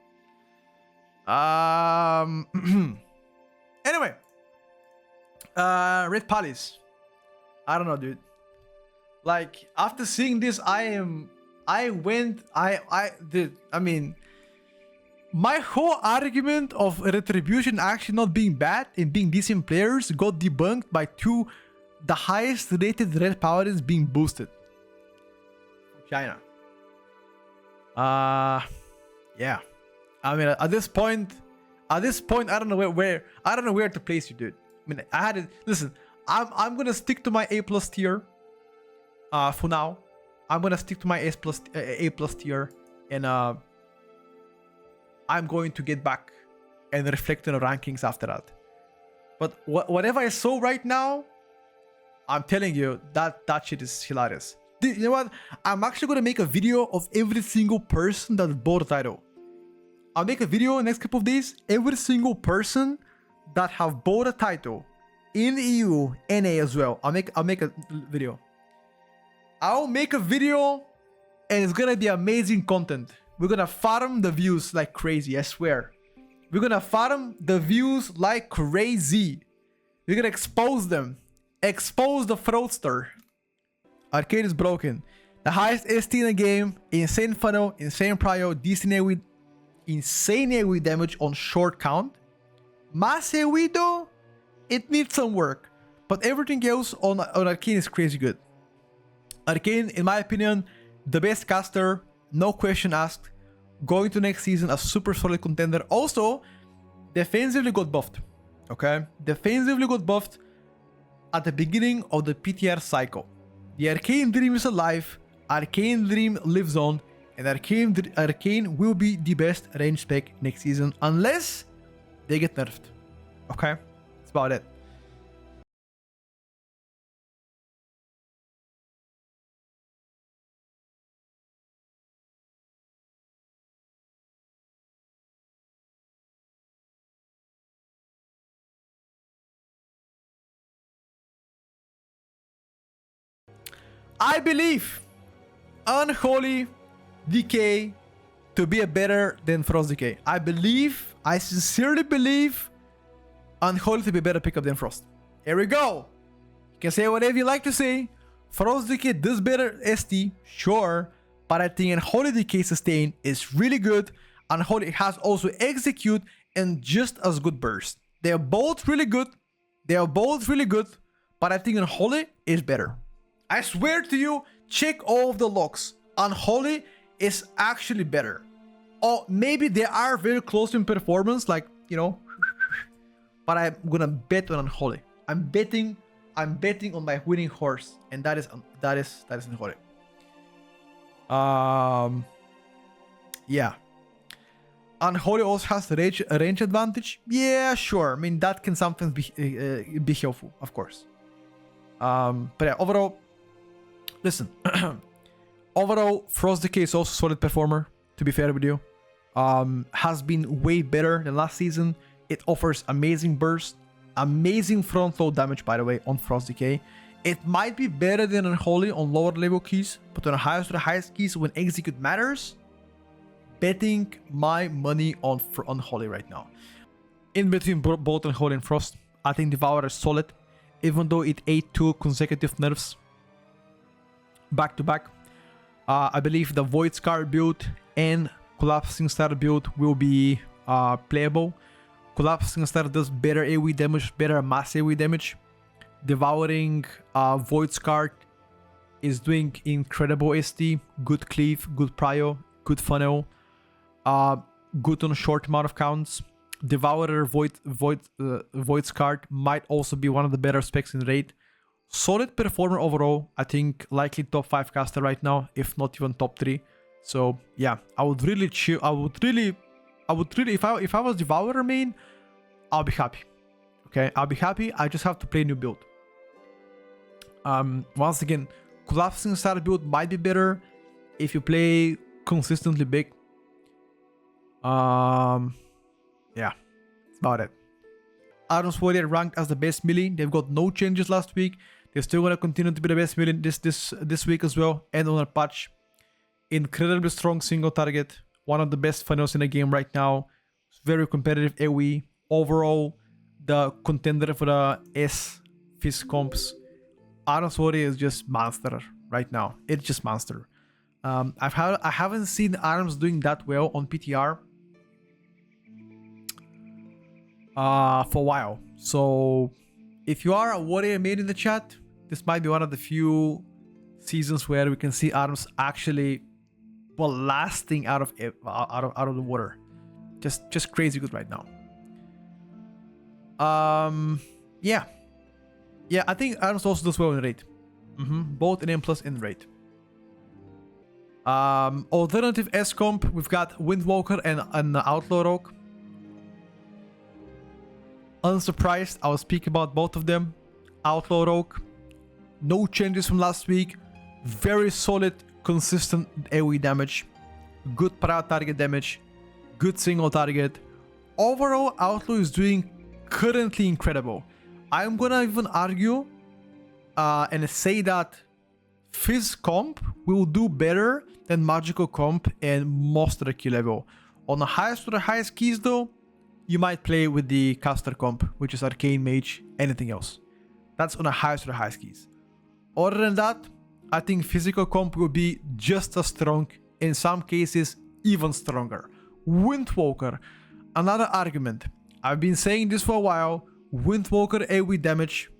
Anyway. Red Palace. I don't know, dude. Like, after seeing this, I mean, my whole argument of Retribution actually not being bad and being decent players got debunked by the highest rated red paladins being boosted. China. Yeah. I mean, at this point, I don't know where to place you, dude. I mean, I had it. Listen, I'm gonna stick to my A+ tier. For now, I'm gonna stick to my A+ tier, and I'm going to get back and reflect on the rankings after that. But whatever I saw right now, I'm telling you, that shit is hilarious. You know what? I'm actually gonna make a video of every single person that bought a title. I'll make a video in the next couple of days. Every single person that have bought a title in EU, NA as well. I'll make a video. I'll make a video, and it's gonna be amazing content. We're gonna farm the views like crazy, I swear. We're gonna farm the views like crazy. We're gonna expose them. Expose the fraudster. Arcane is broken. The highest ST in the game. Insane funnel. Insane prio. Decent AoE. Insane AoE damage on short count. Mass AoE though, it needs some work. But everything else on Arcane is crazy good. Arcane, in my opinion, the best caster. No question asked. Going to next season, a super solid contender. Also, defensively got buffed. Okay? Defensively got buffed at the beginning of the PTR cycle. The Arcane Dream is alive. Arcane Dream lives on. And Arcane will be the best range spec next season. Unless they get nerfed. Okay? That's about it. I believe Unholy DK to be a better than Frost DK. I sincerely believe Unholy to be a better pickup than Frost. Here we go. You can say whatever you like to say. Frost DK does better ST, sure, but I think Unholy DK sustain is really good. Unholy has also execute and just as good burst. They are both really good. But I think Unholy is better. I swear to you, check all of the logs. Unholy is actually better. Or maybe they are very close in performance, like, you know. But I'm gonna bet on Unholy. I'm betting on my winning horse, and that is Unholy. Yeah. Unholy also has the range advantage. Yeah, sure. I mean, that can sometimes be helpful, of course. But yeah, overall, listen. Overall, Frost DK is also a solid performer, to be fair with you. Has been way better than last season. It offers amazing burst, amazing front load damage, by the way, on Frost DK. It might be better than Unholy on lower level keys, but on the highest keys when execute matters, betting my money on Unholy right now. In between both Unholy and Frost, I think Devourer is solid, even though it ate 2 consecutive nerfs back to back. I believe the Void Scar build and Collapsing Star build will be playable. Collapsing Star does better AoE damage, better mass AoE damage. Devouring Void Scar is doing incredible ST, good cleave, good prio, good funnel, good on short amount of counts. Devourer Void Scar might also be one of the better specs in raid. Solid performer overall. I think likely top 5 caster right now, if not even top 3. So yeah, I would really chill. I would really if I was Devourer main, I'll be happy. Okay, I'll be happy. I just have to play new build. Once again, Collapsing Star build might be better if you play consistently big. Yeah, that's about it. Arcane Warrior ranked as the best melee. They've got no changes last week. They're still gonna continue to be the best melee this week as well. And on a patch, incredibly strong single target. One of the best funnels in the game right now. Very competitive AoE. Overall, the contender for the S Fizz comps. Arcane Warrior is just monster right now. It's just monster. I haven't seen Arms doing that well on PTR for a while. So if you are a Warrior main in the chat, this might be one of the few seasons where we can see Arms actually blasting out of the water. Just crazy good right now. Yeah, I think Arms also does well in raid. Both in M+ and raid. Alternative S comp, we've got Windwalker and Outlaw Rogue. Unsurprised, I'll speak about both of them. Outlaw Rogue, no changes from last week. Very solid, consistent AoE damage. Good para target damage. Good single target. Overall, Outlaw is doing currently incredible. I'm gonna even argue and say that Fizz comp will do better than Magical comp and most of the key level. On the highest keys though, you might play with the caster comp, which is Arcane Mage, anything else. That's on the highest keys. Other than that, I think physical comp will be just as strong, in some cases even stronger. Windwalker, another argument. I've been saying this for a while. Windwalker AoE damage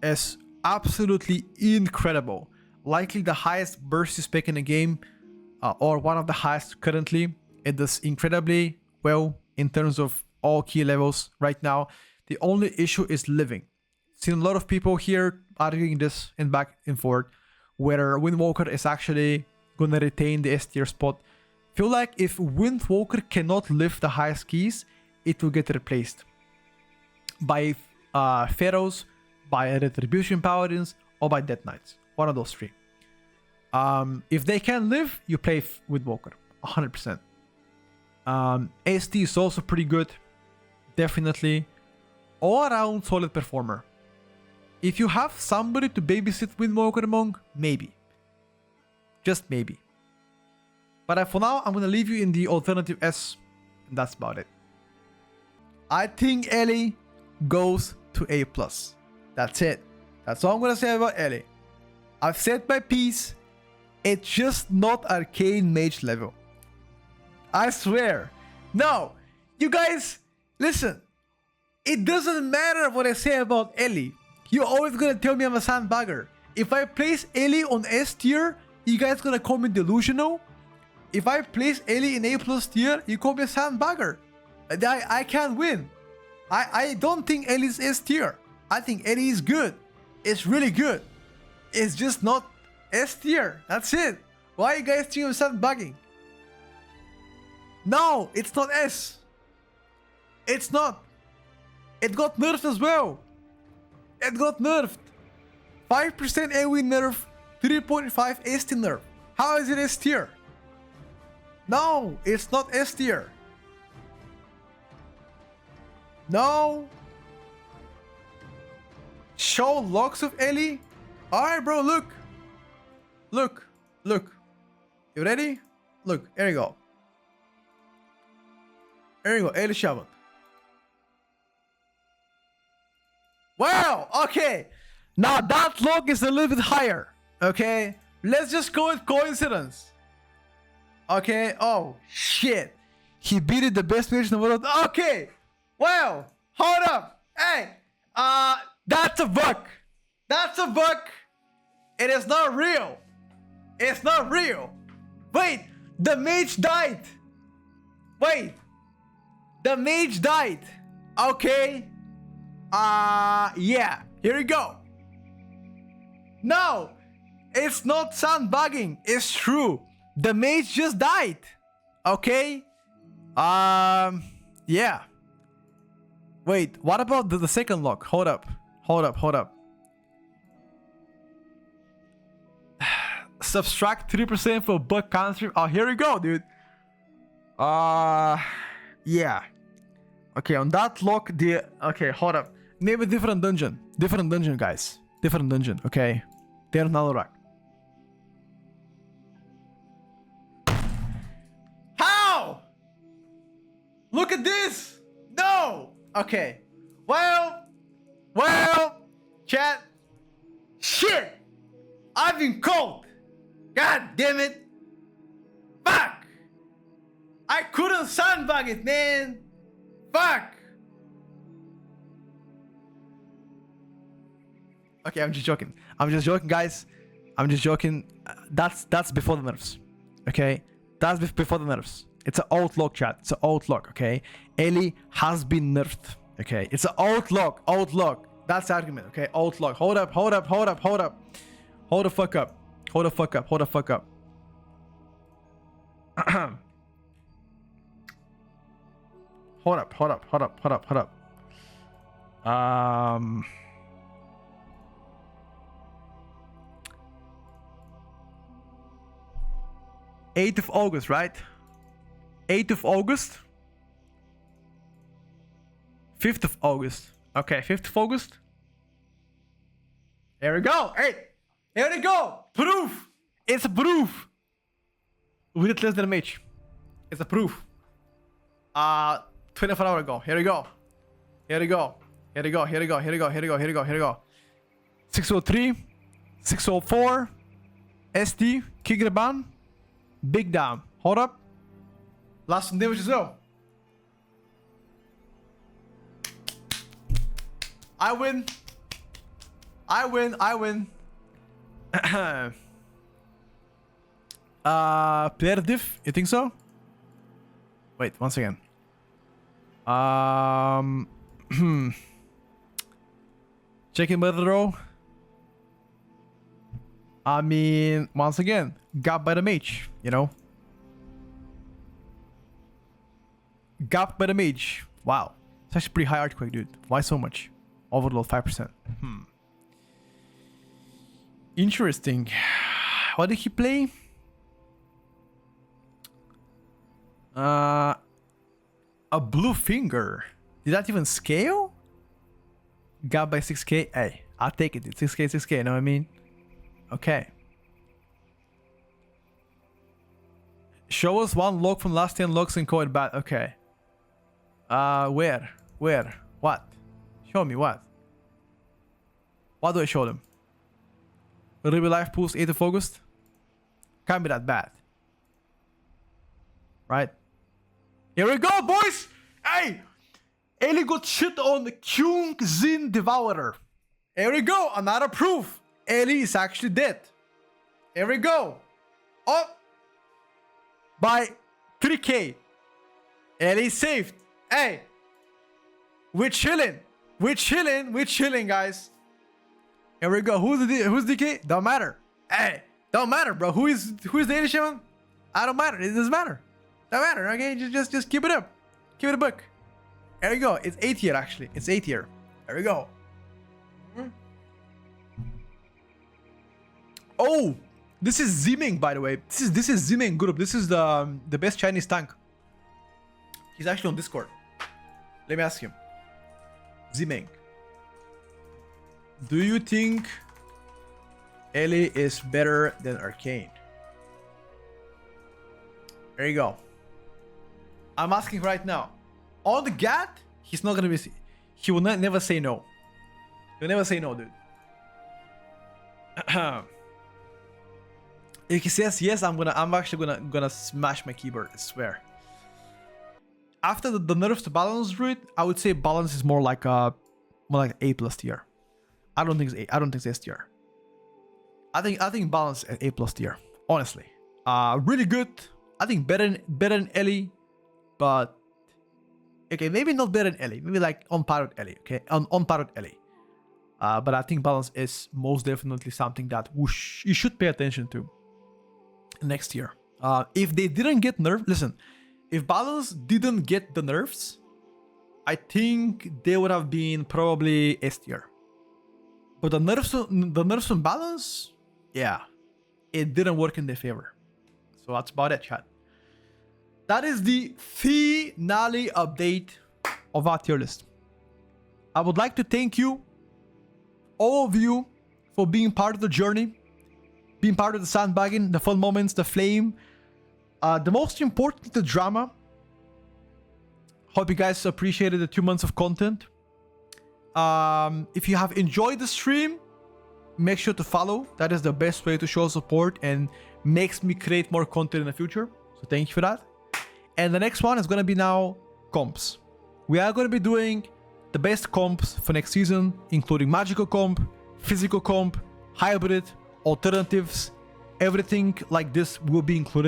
is absolutely incredible. Likely the highest bursty spec in the game, or one of the highest currently. It does incredibly well in terms of all key levels right now. The only issue is living. Seen a lot of people here arguing this and back and forth, whether Windwalker is actually gonna retain the S tier spot. Feel like if Windwalker cannot lift the highest keys, it will get replaced by Pharaohs, by Retribution Paladins, or by Death Knights. One of those three. If they can live, you play Windwalker, 100%. ST is also pretty good, definitely. All around solid performer. If you have somebody to babysit Windwalker Monk, maybe. Just maybe. But for now, I'm gonna leave you in the alternative S, and that's about it. I think Ellie goes to A+. That's it. That's all I'm gonna say about Ellie. I've said my piece. It's just not Arcane Mage level. I swear. No, you guys, listen. It doesn't matter what I say about Ellie. You're always gonna tell me I'm a sandbagger. If I place Ellie on S tier, you guys gonna call me delusional? If I place Ellie in A+ tier, you call me a sandbagger. I can't win. I don't think Ellie's S tier. I think Ellie is good. It's really good. It's just not S tier. That's it. Why are you guys think I'm sandbagging? No, it's not S. It's not. It got nerfed as well. It got nerfed. 5% AoE nerf, 3.5 ST nerf. How is it S tier? No, it's not S tier. No. Show locks of Ellie. Alright, bro, look. Look. Look. You ready? Look, here you go. Here you go, Ellie Shaman. Wow, okay. Now that log is a little bit higher. Okay, let's just go with coincidence. Okay, oh shit. He beat it the best mage in the world. Okay, wow, hold up. Hey, that's a bug. That's a bug. It is not real. It's not real. Wait, the mage died. Wait, the mage died. Okay. Yeah, here we go. No, it's not sandbagging. It's true. The mage just died. Okay. Yeah. Wait, what about the second lock? Hold up. Subtract 3% for bug counter. Oh, here we go, dude. Yeah. Okay, on that lock, okay, hold up. Maybe different dungeon. Different dungeon, guys. Different dungeon, okay? They're not right. How? Look at this! No! Okay. Well, chat. Shit! I've been cold. God damn it. Fuck! I couldn't sandbag it, man. Fuck! Okay, I'm just joking. Guys. I'm just joking. That's before the nerfs. Okay? That's before the nerfs. It's an outlock, chat. It's an outlock, okay? Ellie has been nerfed. Okay? It's an outlock. That's the argument, okay? Outlock. Hold up. Hold the fuck up. Hold the fuck up. Hold up. Um, 8th of August, right? 8th of August. 5th of August. Okay, 5th of August. Here we go. Hey, here we go. Proof. It's a proof. We did less than a mage. It's a proof. 24 hours ago. Here we go. Here we go. Here we go. Here we go. Here we go. Here we go. Here we go. Here we go. 603, 604, SD, kick the ban, big down. Hold up. Last one damage as well. I win. I win. I win. Player diff, you think so? Wait, once again. Checking by the row. I mean, once again, got by the mage, you know? Got by the mage. Wow. It's actually pretty high earthquake, dude. Why so much? Overload 5%. Interesting. What did he play? A blue finger. Did that even scale? Got by 6k. Hey, I'll take it. It's 6k, 6k. You know what I mean? Okay. Show us one log from last 10 logs in code bat. Okay. Where? Where? What? Show me what? What do I show them? Ruby Life Pools 8th of August? Can't be that bad. Right? Here we go, boys! Hey! Ellie got shit on Kyung Zin Devourer. Here we go, another proof. Ellie is actually dead. Here we go. Oh! By 3k. Ellie saved. Hey! We're chilling. We're chilling. We're chilling, guys. Here we go. Who's DK? Don't matter. Hey! Don't matter, bro. Who is the Ellie Shaman? I don't matter. It doesn't matter. Don't matter, okay? Just keep it up. Keep it a book. There we go. It's 8 tier actually. It's 8 tier. There we go. Oh, this is Ziming, by the way. This is Ziming group. This is the best Chinese tank. He's actually on Discord. Let me ask him. Ziming, do you think Ellie is better than Arcane? There you go. I'm asking right now. On the GAT, he's not gonna be. He will never say no. He'll never say no, dude. If he says yes, I'm actually gonna smash my keyboard. I swear. After the nerfs to balance Druid, I would say balance is more like A+ tier. I don't think it's S tier. I think balance at A+ tier. Honestly, really good. I think better than Ellie, but okay, maybe not better than Ellie. Maybe like on par with Ellie. Okay, on par with Ellie. But I think balance is most definitely something that you should pay attention to next year. If they didn't get nerfed, listen. If balance didn't get the nerfs, I think they would have been probably S tier. But the nerfs on balance, yeah, it didn't work in their favor. So that's about it, chat. That is the finale update of our tier list. I would like to thank you, all of you, for being part of the journey, being part of the sandbagging, the fun moments, the flame, the most important, the drama. Hope you guys appreciated the 2 months of content. If you have enjoyed the stream, make sure to follow. That is the best way to show support and makes me create more content in the future. So thank you for that. And the next one is going to be now comps. We are going to be doing the best comps for next season, including magical comp, physical comp, hybrid, alternatives. Everything like this will be included